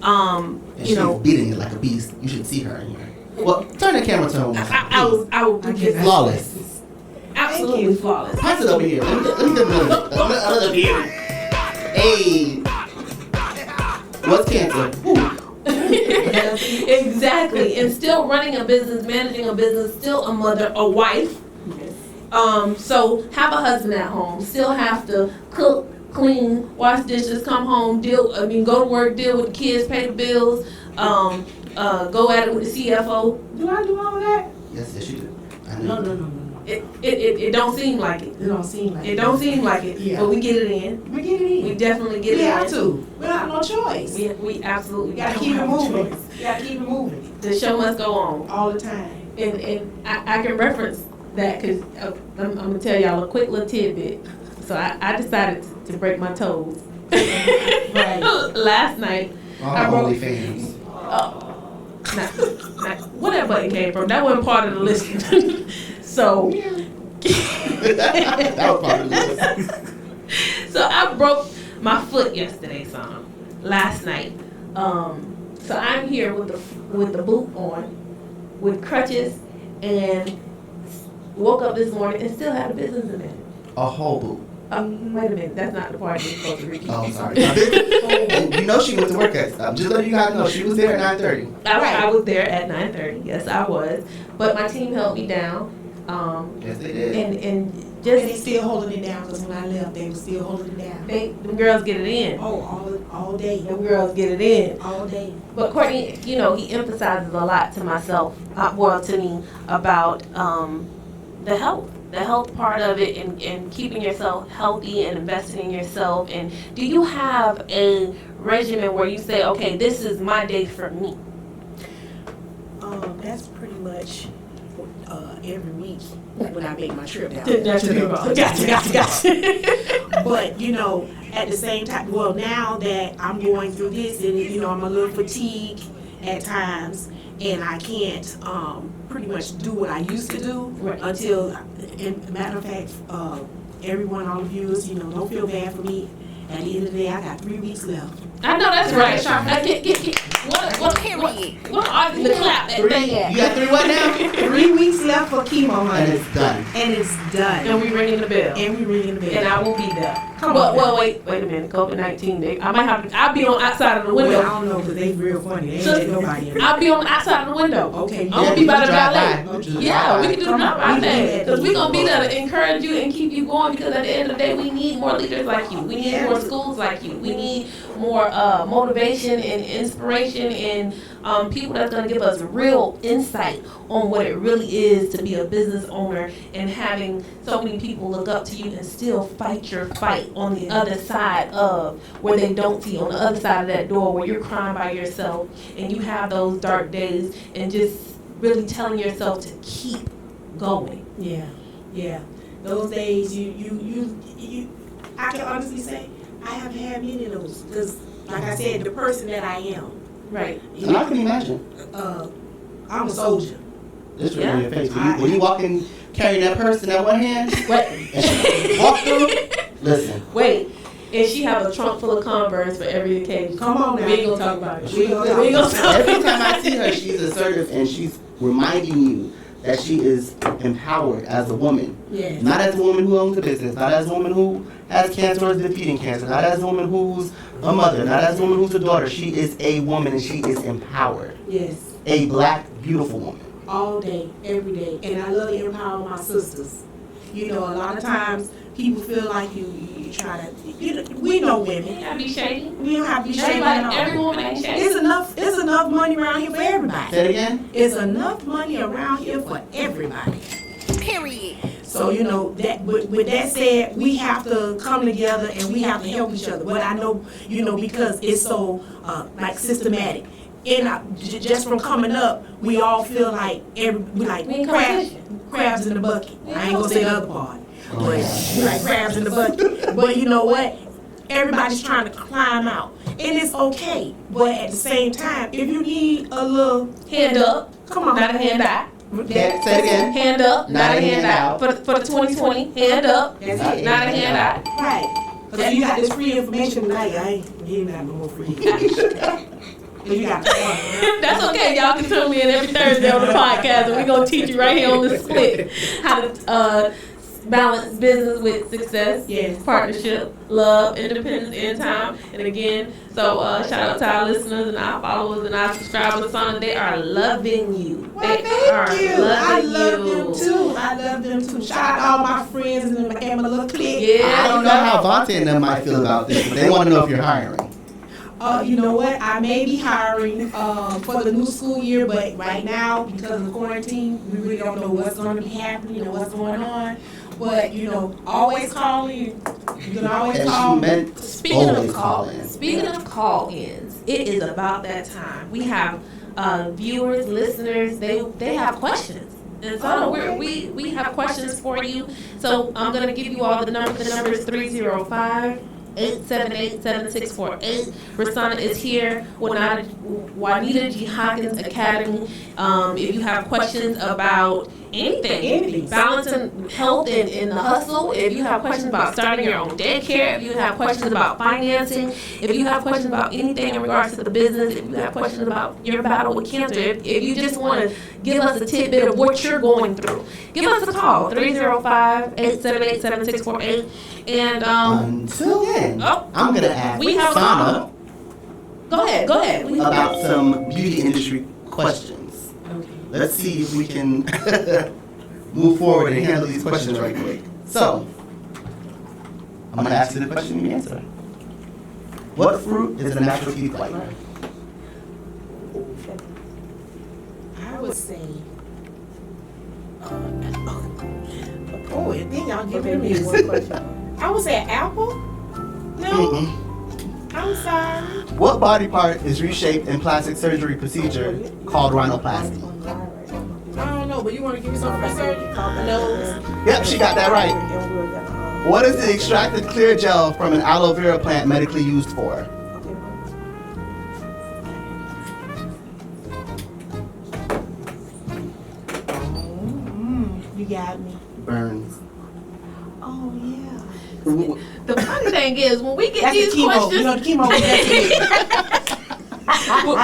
And she's beating it like a beast. You should see her in here. Well, turn the camera to her. I will flawless. Absolutely flawless. Pass it over here. Let me get over here. Hey. What's cancer? Exactly. And still running a business, managing a business, still a mother, a wife. So have a husband at home, still have to cook, clean, wash dishes, come home, go to work, deal with the kids, pay the bills, go at it with the CFO. Do I do all of that? Yes, you do. No. It don't seem like it. It don't seem like it. It don't seem like it. Yeah. But we get it in. We get it in. We definitely get it in. We have to. We don't have no choice. We absolutely gotta don't keep it have a moving. choice. We gotta keep it moving. The show must go on. All the time. And I can reference that because I'm going to tell y'all a quick little tidbit. So I decided to break my toes. Right. Last night. I broke OnlyFans. Where that button came from, that wasn't part of the list. So. That was part of the list. So I broke my foot yesterday, last night. So I'm here with the boot on, with crutches, and woke up this morning and still had a business in it. A whole boot. Wait a minute, that's not the part you're supposed to repeat. Oh, sorry. And you know she went to work at just letting you guys know she was there at 9:30. I was there at 9:30. Yes, I was. But my team held me down. Yes, they did. And they still holding it down because when I left, they were still holding it down. The girls get it in. Oh, all day. The girls get it in. All day. But Courtney, he emphasizes a lot to myself, to me, about the health part of it, and keeping yourself healthy and investing in yourself. And do you have a regimen where you say, okay, this is my day for me? That's pretty much every week when I make my trip down. Gotcha. But at the same time, well, now that I'm going through this, and I'm a little fatigued at times, and I can't pretty much do what I used to do until. And matter of fact, everyone, all of you, don't feel bad for me. At the end of the day, I got 3 weeks left. I know that's right. What are the clap that thing at? You got 3 what now? 3 weeks left for chemo, honey. And it's done. And we ringing the bell. And I will be there. Well, wait a minute. COVID-19. I'll be on the outside of the window. Well, I don't know, because they real funny. They ain't let nobody in. I'll be on the outside of the window. Okay. I'm gonna be by the valet. Yeah, we can do the drive-by thing. Because we're gonna be there to encourage you and keep you going. Because at the end of the day, we need more leaders like you. We need more schools like you. We need more motivation and inspiration and people that's going to give us real insight on what it really is to be a business owner and having so many people look up to you and still fight your fight on the other side of where they don't see, on the other side of that door where you're crying by yourself and you have those dark days, and just really telling yourself to keep going. Yeah. Those days, I can honestly say I have had many of those, because, like I said, the person that I am. Right. And I can imagine. I'm a soldier. This right in your face. When you walk in carrying that purse in that one hand, and she walk through, listen. Wait. And she have a trunk full of Converse for every occasion. Come on now. We ain't gonna talk about it. We ain't gonna talk about it. Every time I see her, she's assertive and she's reminding you that she is empowered as a woman. Yes. Not as a woman who owns a business, not as a woman who has cancer or is defeating cancer, not as a woman who's a mother, not as a woman who's a daughter. She is a woman and she is empowered. Yes. A black, beautiful woman. All day, every day. And I love to empower my sisters. You know, a lot of times people feel like you try to, we know women. You gotta be shady. We don't have to be shady Like at all. every woman ain't shady. It's enough money around here for everybody. Say it again? It's enough money around here for everybody. Period. So, you know, that with that said, we have to come together and we have to help each other. But I know, you know, because it's so like systematic. And just from coming up, we all feel like we like crabs in the bucket. I ain't gonna say the other part, but we like crabs in the bucket. But you know what? Everybody's trying to climb out, and it's okay. But at the same time, if you need a little Hand up. come on, Not a hand out. Say it again. Hand up. Not a hand out. For the 2020, hand up. That's it. Not a hand out. Right. Because you got this free information, like I ain't getting that no more free. You got That's okay. Y'all can tune me in every Thursday on the podcast, and we're gonna teach you right here on the split how to balance business with success, Yes. partnership, love, independence, and time. And again, so shout out to our listeners and our followers and our subscribers. Son, they are loving you. Well, They thank are you. loving I love you. them too. I love them too. Shout out to all my friends and my little clique. Yeah. I don't know how Vontae and them might feel about this, but they want to know if you're hiring. You know what? I may be hiring for the new school year, but right now, because of the quarantine, we really don't know what's going to be happening and what's going on. But, you know, always call in. You can always And call she me. meant Speaking always of calling. Speaking of call-ins, it is about that time. We have viewers, listeners. They have questions, and so we have questions for you. So I'm gonna give you all the numbers. The number is 305-878-7648. Rahsannah is here. Juanita G. Hawkins Academy. If you have questions about anything, balancing health and the hustle, if you have questions about starting your own daycare, if you have questions about financing, if you have questions about anything in regards to the business, if you have questions about your battle with cancer, if you just want to give us a tidbit of what you're going through, give us a call, 305-878-7648. And until then, I'm going to ask we have Rahsannah Go ahead. about some beauty industry questions. Let's see if we can move forward and handle these questions right quick. So, I'm going to ask you the question and you answer. What fruit is a natural teeth whitener? I would say, I think y'all giving me one question. I would say an apple. No, I'm sorry. What body part is reshaped in plastic surgery procedure called rhinoplasty? I don't know, but you want to give me some research? No. Yep, she got that right. What is the extracted clear gel from an aloe vera plant medically used for? You got me. Burns. Oh, yeah. The funny thing is, when we get That's these the chemo. questions, You know, the chemo.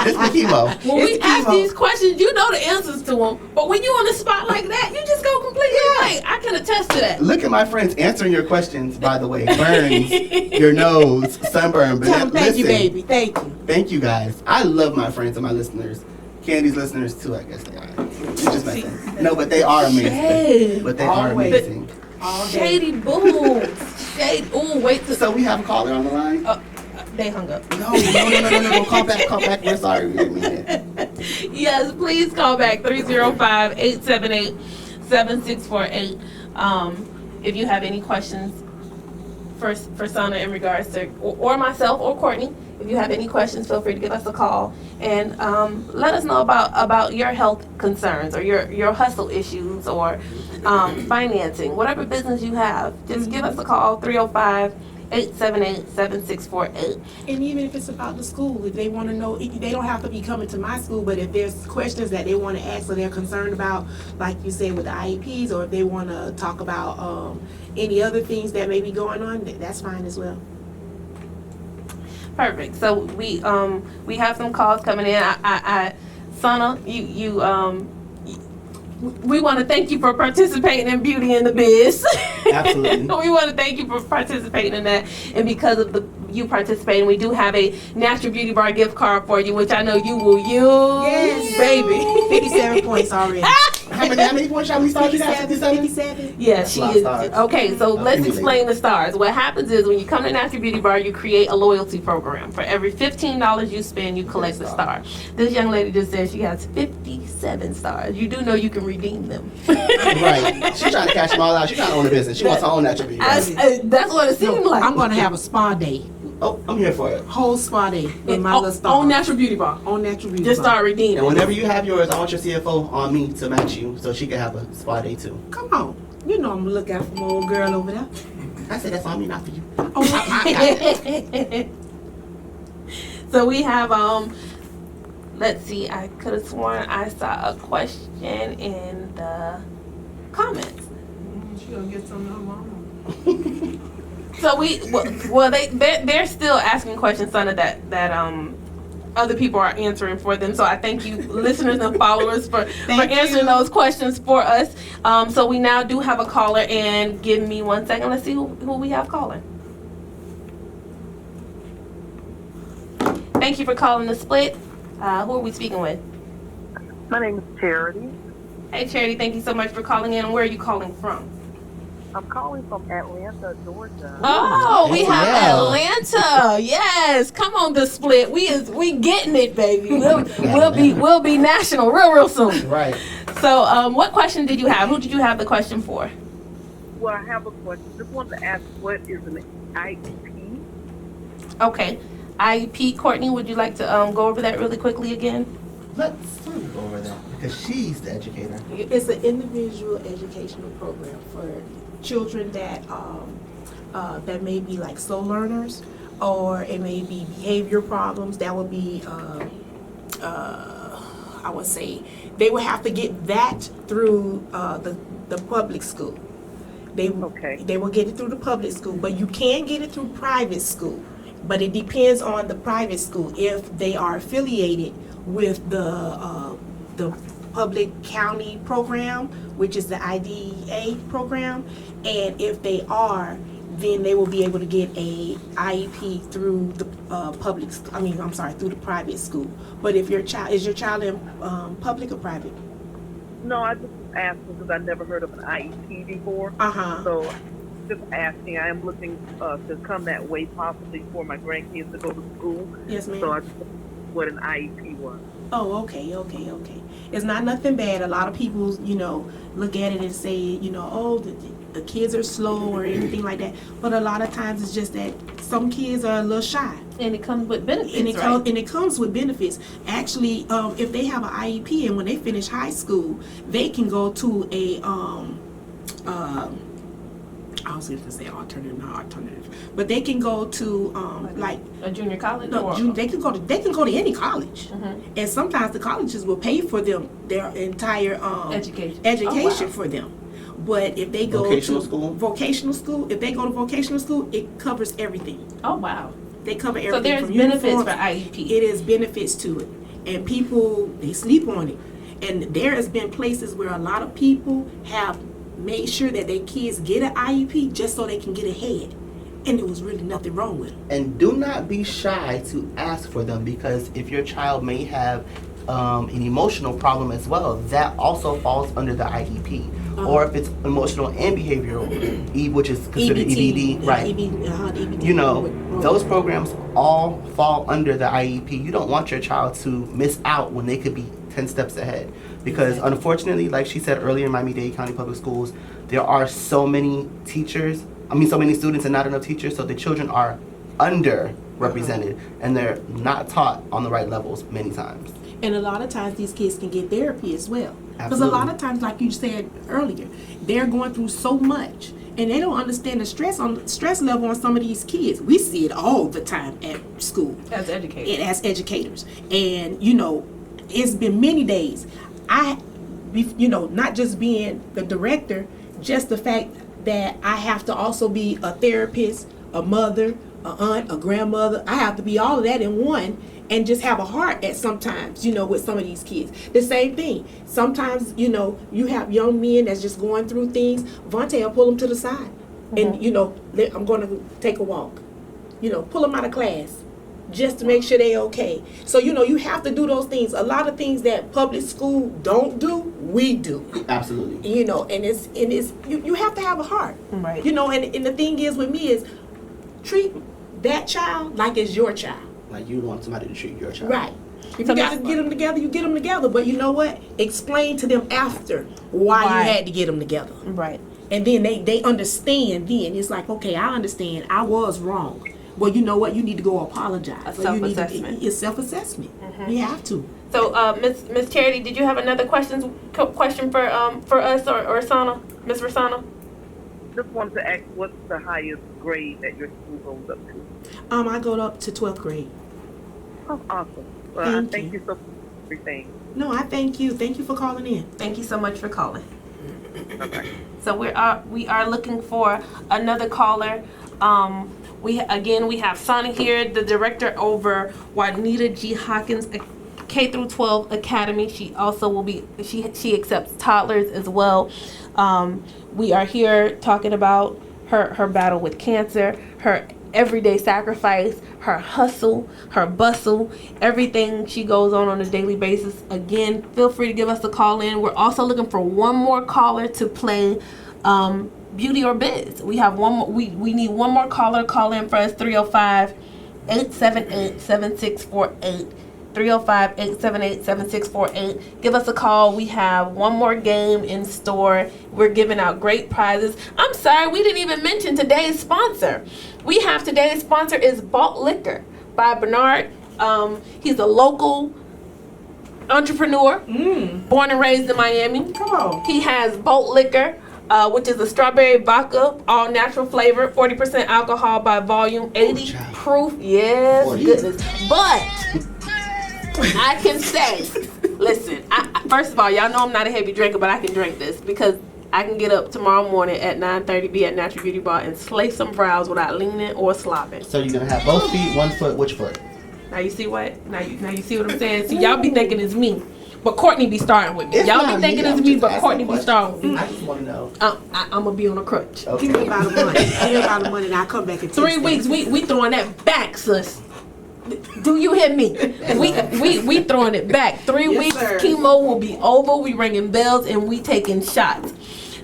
It's the chemo. when we It's ask chemo. these questions, you know the answers to them. But when you on the spot like that, you just go completely blank. I can attest to that. Look at my friends answering your questions, by the way. Burns, your nose, sunburn. But Thank you, listen, baby. Thank you. Thank you, guys. I love my friends and my listeners. Candy's listeners, too, I guess they are. It's just my thing. No, but they are amazing. Shade. But they are Always. amazing. All day. Shady boo. Shady. Ooh, wait till So we have a caller on the line? they hung up. No. Call back. We're sorry. We didn't mean it. Yes, please call back 305-878-7648. If you have any questions for Sana in regards to, or myself or Courtney, if you have any questions, feel free to give us a call and let us know about your health concerns or your hustle issues or financing, whatever business you have. Just give us a call, 305-878-7648. And even if it's about the school, if they want to know, they don't have to be coming to my school, but if there's questions that they want to ask or they're concerned about, like you said with the IEPs, or if they want to talk about any other things that may be going on, that's fine as well. Perfect. So we have some calls coming in. Sana, we want to thank you for participating in Beauty in the Biz. Absolutely. We want to thank you for participating in that. And because of you participating, we do have a Natural Beauty Bar gift card for you, which I know you will use. Yes, baby. 57 points already. How many points shall we start? 57. Yeah, she is. Okay, so let's explain the stars. What happens is when you come to Natural Beauty Bar, you create a loyalty program. For every $15 you spend, you collect a star. This young lady just said she has 57 stars. You do know you can redeem them. Right. She's trying to cash them all out. She's trying to own a business. She wants to own Natural Beauty Bar. That's what it seemed like. I'm going to have a spa day. Oh, I'm here for it. Whole spa day with my little star. On Natural Beauty Bar. On Natural Beauty Just Bar. start redeeming. And whenever you have yours, I want your CFO on me to match you so she can have a spa day too. Come on. You know I'm going to look out for my old girl over there. I said that's on me, not for you. Oh, So we have let's see, I could have sworn I saw a question in the comments. She gonna get some of her mama. So they're still asking questions, Sana, that other people are answering for them. So I thank you, listeners and followers, for answering those questions for us. So we now do have a caller, and give me 1 second. Let's see who we have calling. Thank you for calling the Split. Who are we speaking with? My name is Charity. Hey, Charity, thank you so much for calling in. Where are you calling from? I'm calling from Atlanta, Georgia. Oh, we have Yeah. Atlanta. Yes, come on, the Split. We getting it, baby. We'll be national real soon. Right. So, what question did you have? Who did you have the question for? Well, I have a question. Just wanted to ask, what is an IEP? Okay, IEP. Courtney, would you like to go over that really quickly again? Let's go over that because she's the educator. It's an individual educational program for children that that may be like slow learners, or it may be behavior problems. That would be I would say they would have to get that through the public school. They will get it through the public school, but you can get it through private school. But it depends on the private school if they are affiliated with the public county program, which is the IDEA program, and if they are, then they will be able to get a IEP through the through the private school. But if your child is in public or private? No, I just asked because I never heard of an IEP before. So just asking. I am looking to come that way possibly for my grandkids to go to school. Yes, ma'am. So I just wondered what an IEP was. Oh, okay. It's not nothing bad. A lot of people, look at it and say, oh, the kids are slow or anything like that. But a lot of times it's just that some kids are a little shy. And it comes with benefits, and it comes with benefits. Actually, if they have an IEP and when they finish high school, they can go to a I was going to say alternative, but they can go to like a junior college. They can go to any college, and sometimes the colleges will pay for them their entire education for them. But if they go vocational school, if they go to vocational school, it covers everything. Oh wow! They cover everything. So there's from benefits uniforms. for IEP. It is benefits to it, and people they sleep on it. And there has been places where a lot of people have made sure that their kids get an IEP just so they can get ahead, and there was really nothing wrong with them. And do not be shy to ask for them, because if your child may have an emotional problem as well, that also falls under the IEP. or if it's emotional and behavioral, which is considered EBD, right? EBD, you know, those programs all fall under the IEP. You don't want your child to miss out when they could be 10 steps ahead. Because unfortunately, like she said earlier in Miami-Dade County Public Schools, there are so many so many students and not enough teachers, so the children are underrepresented and they're not taught on the right levels many times. And a lot of times these kids can get therapy as well. Because a lot of times, like you said earlier, they're going through so much and they don't understand the stress level on some of these kids. We see it all the time at school. As educators. And, you know, it's been many days. Not just being the director, just the fact that I have to also be a therapist, a mother, a aunt, a grandmother. I have to be all of that in one and just have a heart at sometimes, you know, with some of these kids. The same thing. Sometimes, you know, you have young men that's just going through things. Vontae will pull them to the side. And, you know, I'm going to take a walk. You know, pull them out of class just to make sure they're okay. So, you know, you have to do those things. A lot of things that public school don't do, we do. Absolutely. You know, and you have to have a heart. Right. You know, and the thing is with me is treat that child like it's your child. Like you want somebody to treat your child. Right. If you got to get them together, you get them together. But you know what? Explain to them after why you had to get them together. Right. And then they understand then. It's like, okay, I understand. I was wrong. Well, you know what? You need to go apologize. Self-assessment. It's self-assessment. You have to. So, Miss Charity, did you have another question for us or Rahsannah, Miss Rahsannah? Just wanted to ask, what's the highest grade that your school goes up to? I go up to 12th grade. Oh, awesome. Well, thank you so much for everything. No, I thank you. Thank you for calling in. Thank you so much for calling. Okay. So we are looking for another caller. We have Sana here, the director over Juanita G. Hawkins K-12 Academy. She also will be, she accepts toddlers as well. We are here talking about her battle with cancer, her everyday sacrifice, her hustle, her bustle, everything she goes on a daily basis. Again, feel free to give us a call in. We're also looking for one more caller to play Beauty or Biz. We have one more, we need one more caller to call in for us. 305-878-7648. 305-878-7648. Give us a call. We have one more game in store. We're giving out great prizes. I'm sorry, we didn't even mention today's sponsor. Today's sponsor is Balt Liquor by Bernard. He's a local entrepreneur, born and raised in Miami. Come on. He has Balt Liquor, which is a strawberry vodka, all natural flavor, 40% alcohol by volume, 80 proof. Yes, goodness. But I can say, listen, first of all, y'all know I'm not a heavy drinker, but I can drink this because I can get up tomorrow morning at 9:30, be at Natural Beauty Bar, and slay some brows without leaning or slopping. So you're going to have both feet, one foot, which foot? Now you see what? Now you see what I'm saying? See, y'all be thinking it's me, but Courtney be starting with me. Y'all be thinking it's me, but Courtney be starting with me. I just want to know. I'm going to be on a crutch. Okay. Give me about a month. Give me about a month and I'll come back in 3 weeks, we throwing that back, sis. Do you hear me? We throwing it back. 3 weeks, sir. Chemo will be over. We ringing bells and we taking shots.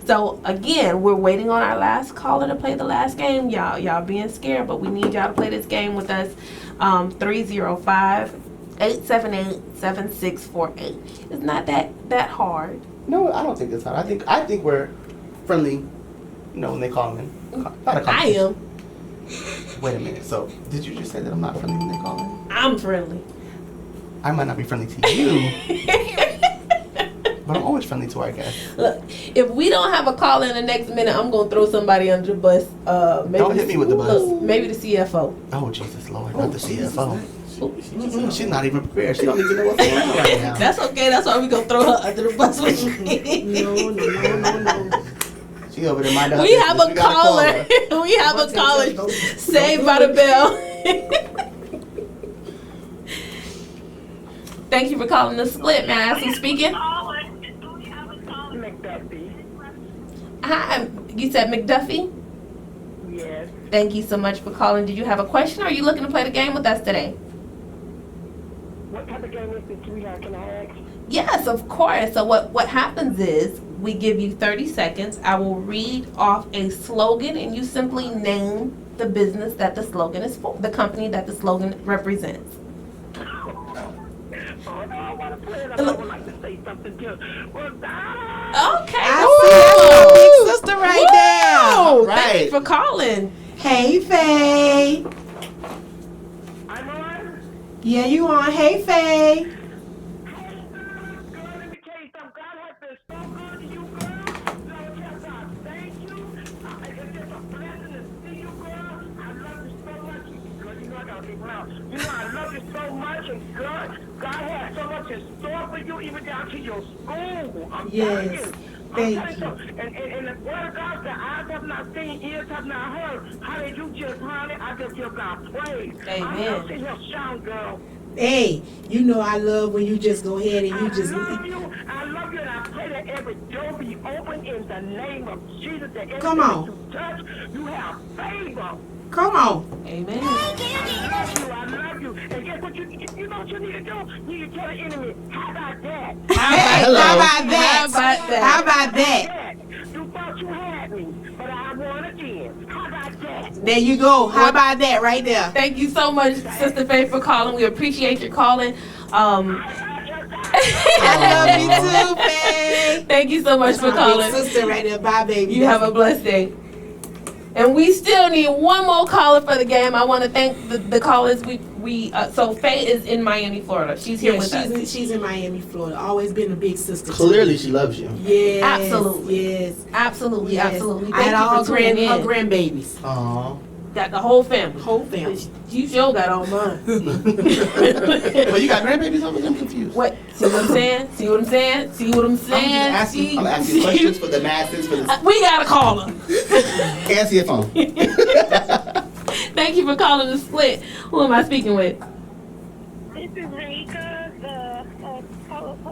So again, we're waiting on our last caller to play the last game. Y'all being scared, but we need y'all to play this game with us. 305-878-7648. It's not that hard. No, I don't think it's hard. I think we're friendly. You know when they call in. I am. Wait a minute. So did you just say that I'm not friendly when they call in? I'm friendly. I might not be friendly to you, but I'm always friendly to our guests. Look, if we don't have a call in the next minute, I'm gonna throw somebody under the bus. Maybe Don't hit me with the bus. Maybe the CFO. Oh Jesus Lord, not the CFO. She's not even prepared. She don't even know what's going on right now. That's okay. That's why we gonna throw her under the bus with you. No. She over there minding her We business. have a caller. We have a caller. Saved by the bell. Thank you for calling the Split, man. I ask who's speaking. McDuffie. Hi, you said McDuffie? Yes. Thank you so much for calling. Did you have a question or are you looking to play the game with us today? What type of game is it, sweetheart? Can I ask? Yes, of course. So what happens is we give you 30 seconds. I will read off a slogan, and you simply name the business that the slogan is for, the company that the slogan represents. Oh, no, I want to play it. I would like to say something too. Okay. I see. That's my big sister right there. Right. Thank you for calling. Hey, Faye. I'm on. Yeah, you on? Hey, Faye. Hey, girl, let me tell you something. God has been so good to you, girl. Lord, yes, God, thank you. It's just a blessing to see you, girl. I love you so much. Girl, you know I got to be proud. You know I love you so much, and God has so much in store for you, even down to your school. I'm telling you. Thank you. And the word of God, the eyes have not seen, ears have not heard. How did you just, honey? I just give God praise. Amen. I'm sitting here shouting, girl. Hey, you know I love when you just go ahead and you just. I love you, and I pray that every door be open in the name of Jesus. That Come on. you touch, you have favor. Come on. Amen. I love you. And guess what you know what you need to do? You need to tell the enemy, how about that? How about that? How about that? You thought you had me, but I won again. How about that? There you go. How about that right there? Thank you so much, Sister Faith, for calling. We appreciate your calling. I love you too, Faye. Thank you so much for My calling. big sister right there. Bye, baby. You have a blessed day. And we still need one more caller for the game. I want to thank the callers. So Faye is in Miami, Florida. She's here with us. She's in Miami, Florida. Always been a big sister. Clearly, she loves you. Yes. Absolutely. Yes. Absolutely. Yes. Absolutely. I had Thank all you for tuning her in. grandbabies. Aww. Got the whole family. Whole family. You sure got all mine. Well, you got grandbabies over there? I'm confused. What? See what I'm saying? See what I'm saying? See what I'm saying? I'm asking questions for the masses. For the... We got a caller. Answer your phone. Thank you for calling the Split. Who am I speaking with? This is Renika,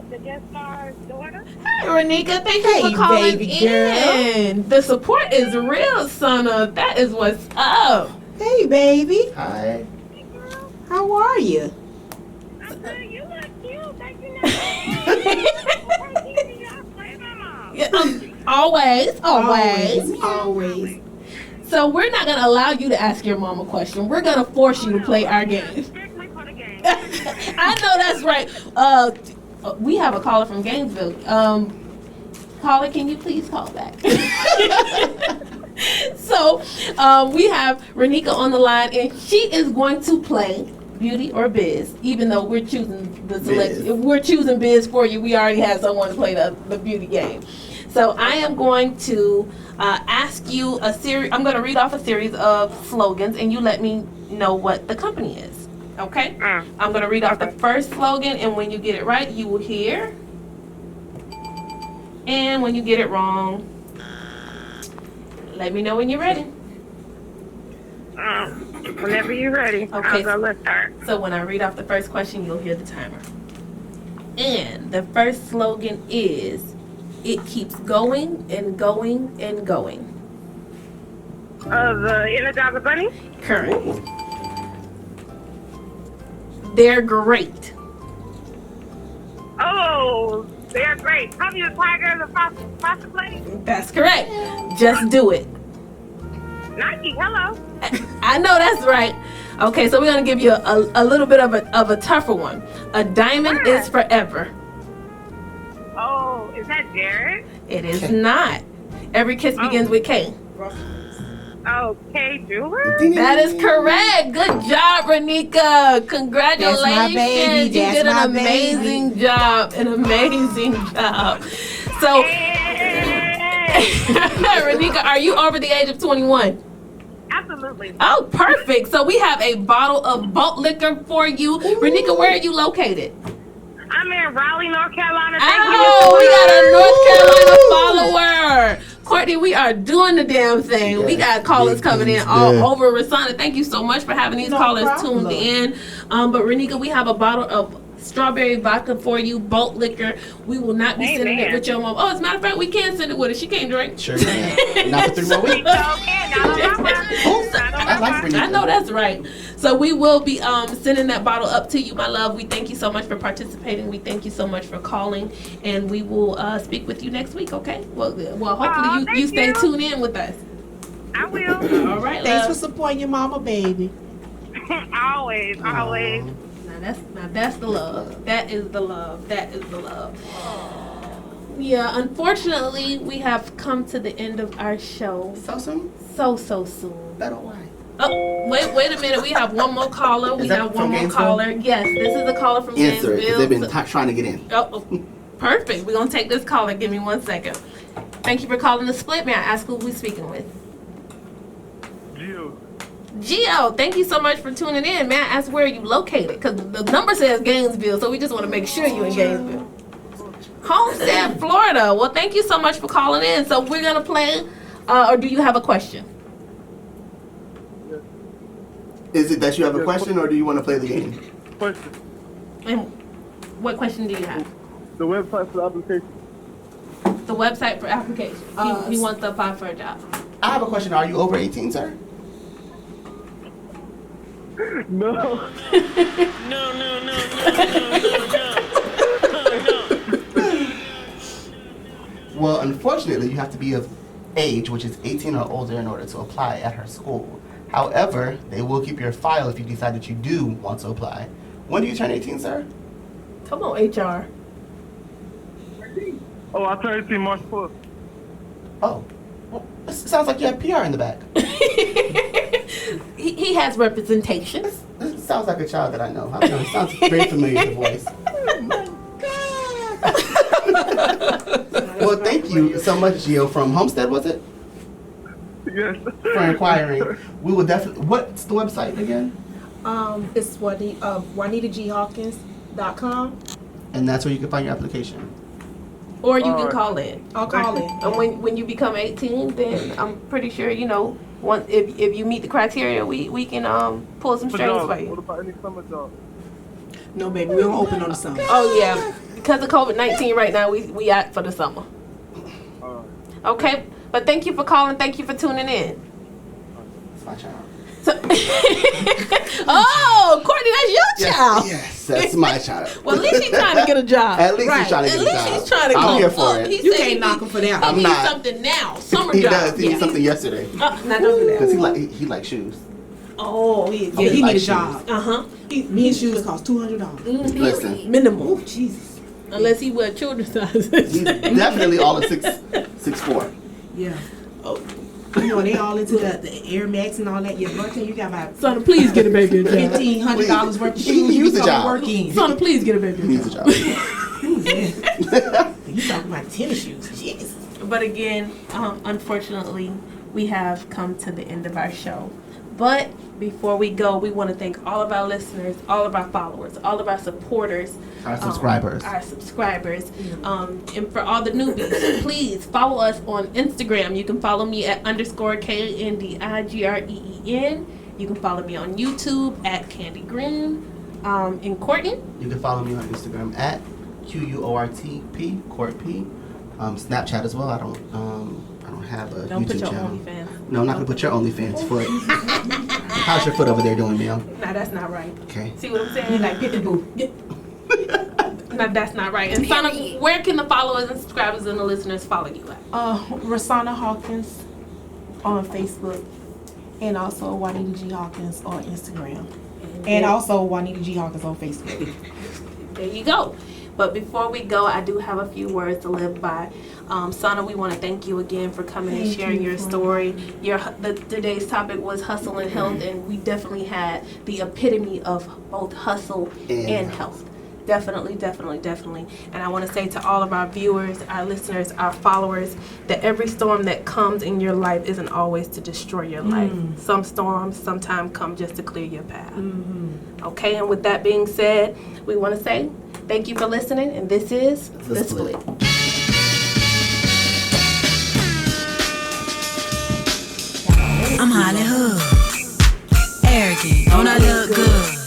the guest star's daughter. Hey, Renika, thank you for calling baby in. The support is real, Sana. That is what's up. Hey, baby. Hi. Hey, girl. How are you? I'm good. You look cute. Thank you. Yeah, always. Always. So we're not going to allow you to ask your mom a question. We're going to force you to play our game. Strictly for the game. I know that's right. We have a caller from Gainesville. Caller, can you please call back? So we have Renika on the line, and she is going to play Beauty or Biz. Even though we're choosing the selection, we're choosing Biz for you. We already had someone to play the beauty game. So I am going to ask you a series. I'm going to read off a series of slogans, and you let me know what the company is. Okay? I'm going to read off the first slogan, and when you get it right, you will hear. And when you get it wrong, let me know when you're ready. Whenever you're ready. Okay. Let's start. So when I read off the first question, you'll hear the timer. And the first slogan is, it keeps going and going and going. The Energizer Bunny? Correct. They're great. Oh, they're great. Tommy the Tiger and the Foster Play? That's correct. Just do it. Nike, hello. I know that's right. Okay, so we're gonna give you a little bit of a tougher one. A diamond is forever. Oh, is that Jared? It is not. Every kiss begins with K. Oh, K Jeweler? That is correct. Good job, Renika. Congratulations. That's my baby. You did That's an my amazing baby. job. An amazing job. So, Renika, are you over the age of 21? Absolutely. Oh, perfect. So we have a bottle of boat liquor for you. Renika, where are you located? I'm in Raleigh, North Carolina. Oh, we got a North Carolina follower. Courtney, we are doing the damn thing. Yes, we got callers big coming in things all there. over Rahsannah. Thank you so much for having these No callers problem. tuned in. But Renika, we have a bottle of strawberry vodka for you, bulk liquor. We will not be sending it with your mom. Oh, as a matter of fact, we can send it with her. She can't drink. Sure can. Not for 3 more weeks. I know that's right. So we will be sending that bottle up to you, my love. We thank you so much for participating. We thank you so much for calling, and we will speak with you next week. Okay? Well, hopefully you stay tuned in with us. I will. All right. Thanks for supporting your mama, baby. Always. Now that's the love. That is the love. That is the love. Yeah, unfortunately, we have come to the end of our show. So soon? So soon. Better why? Oh, wait a minute. We have one more caller. We have one more caller. Yes, this is a caller from Answer it, because they've Gainesville. been trying to get in. Oh, perfect. We're going to take this caller. Give me 1 second. Thank you for calling the Split. May I ask who we're speaking with? Gio, thank you so much for tuning in. May I ask where you located? Because the number says Gainesville, so we just want to make sure you're in Gainesville. Homestead, Florida. Well, thank you so much for calling in. So we're going to play, or do you have a question? Is it that you have a question, or do you want to play the game? Question. And what question do you have? The website for the application. The website for application. He wants to apply for a job. I have a question. Are you over 18, sir? No. Well, unfortunately, you have to be of age, which is 18 or older, in order to apply at her school. However, they will keep your file if you decide that you do want to apply. When do you turn 18, sir? Come on, HR. Oh, I turned 18 March 4th. Oh. Well, it sounds like you have PR in the back. he has representation. This sounds like a child that I know. I don't know. It sounds very familiar, the voice. Oh, my God. Well, thank you so much, Gio, from Homestead, was it? Yes. For inquiring. We will definitely. What's the website again? It's JuanitaGHawkins.com. And that's where you can find your application. Or you can call in. I'll call in. And when you become 18, then I'm pretty sure, if you meet the criteria, we can pull some strings for What you. about any summer job? No, baby, we don't open on the summer. Oh, yeah. Because of COVID-19 right now, we out for the summer. Okay? But thank you for calling. Thank you for tuning in. It's my child. Oh, Courtney, that's your child. Yes, that's my child. Well, at least he's trying to get a job. At least he's trying to get a job. At least he's trying to I'm here for it. You can't knock him for that. He needs something now. Summer He job. does. He needs something yesterday. Now don't do that. Because he likes shoes. Oh, Yeah, he he likes need a job. His shoes cost $200. Listen. Minimal. Jesus. Unless he wear children's sizes. He's definitely all of 6'4". Yeah. Oh. They all into the Air Max and all that. Yeah, Monte, you got about Son, please get a baby a job. $1,500 worth of shoes. He needs a job. Work in. Son, please get a baby He needs a job. You talking about tennis shoes? Jesus. But again, unfortunately, we have come to the end of our show. But before we go, we want to thank all of our listeners, all of our followers, all of our supporters. Our subscribers. And for all the newbies, please follow us on Instagram. You can follow me at _KNDIGREEN. You can follow me on YouTube at Candy Green. And Courtney? You can follow me on Instagram at QUORTP, Court P. Snapchat as well. I don't have a Don't YouTube put your channel. OnlyFans. No, I'm not gonna put your OnlyFans foot. How's your foot over there doing, ma'am? Nah, that's not right. Okay. See what I'm saying? Like, get the boo. No, that's not right. And Sana, where can the followers and subscribers and the listeners follow you at? Rahsannah Hawkins on Facebook, and also Juanita G. Hawkins on Instagram, and also Juanita G. Hawkins on Facebook. There you go. But before we go, I do have a few words to live by. Sana, we want to thank you again for coming and sharing your story. Today's topic was hustle and health, and we definitely had the epitome of both hustle and health. Definitely. And I want to say to all of our viewers, our listeners, our followers, that every storm that comes in your life isn't always to destroy your life. Some storms sometimes come just to clear your path. Okay, and with that being said, we want to say thank you for listening, and this is The Split. I'm Hollywood, arrogant, don't I look good?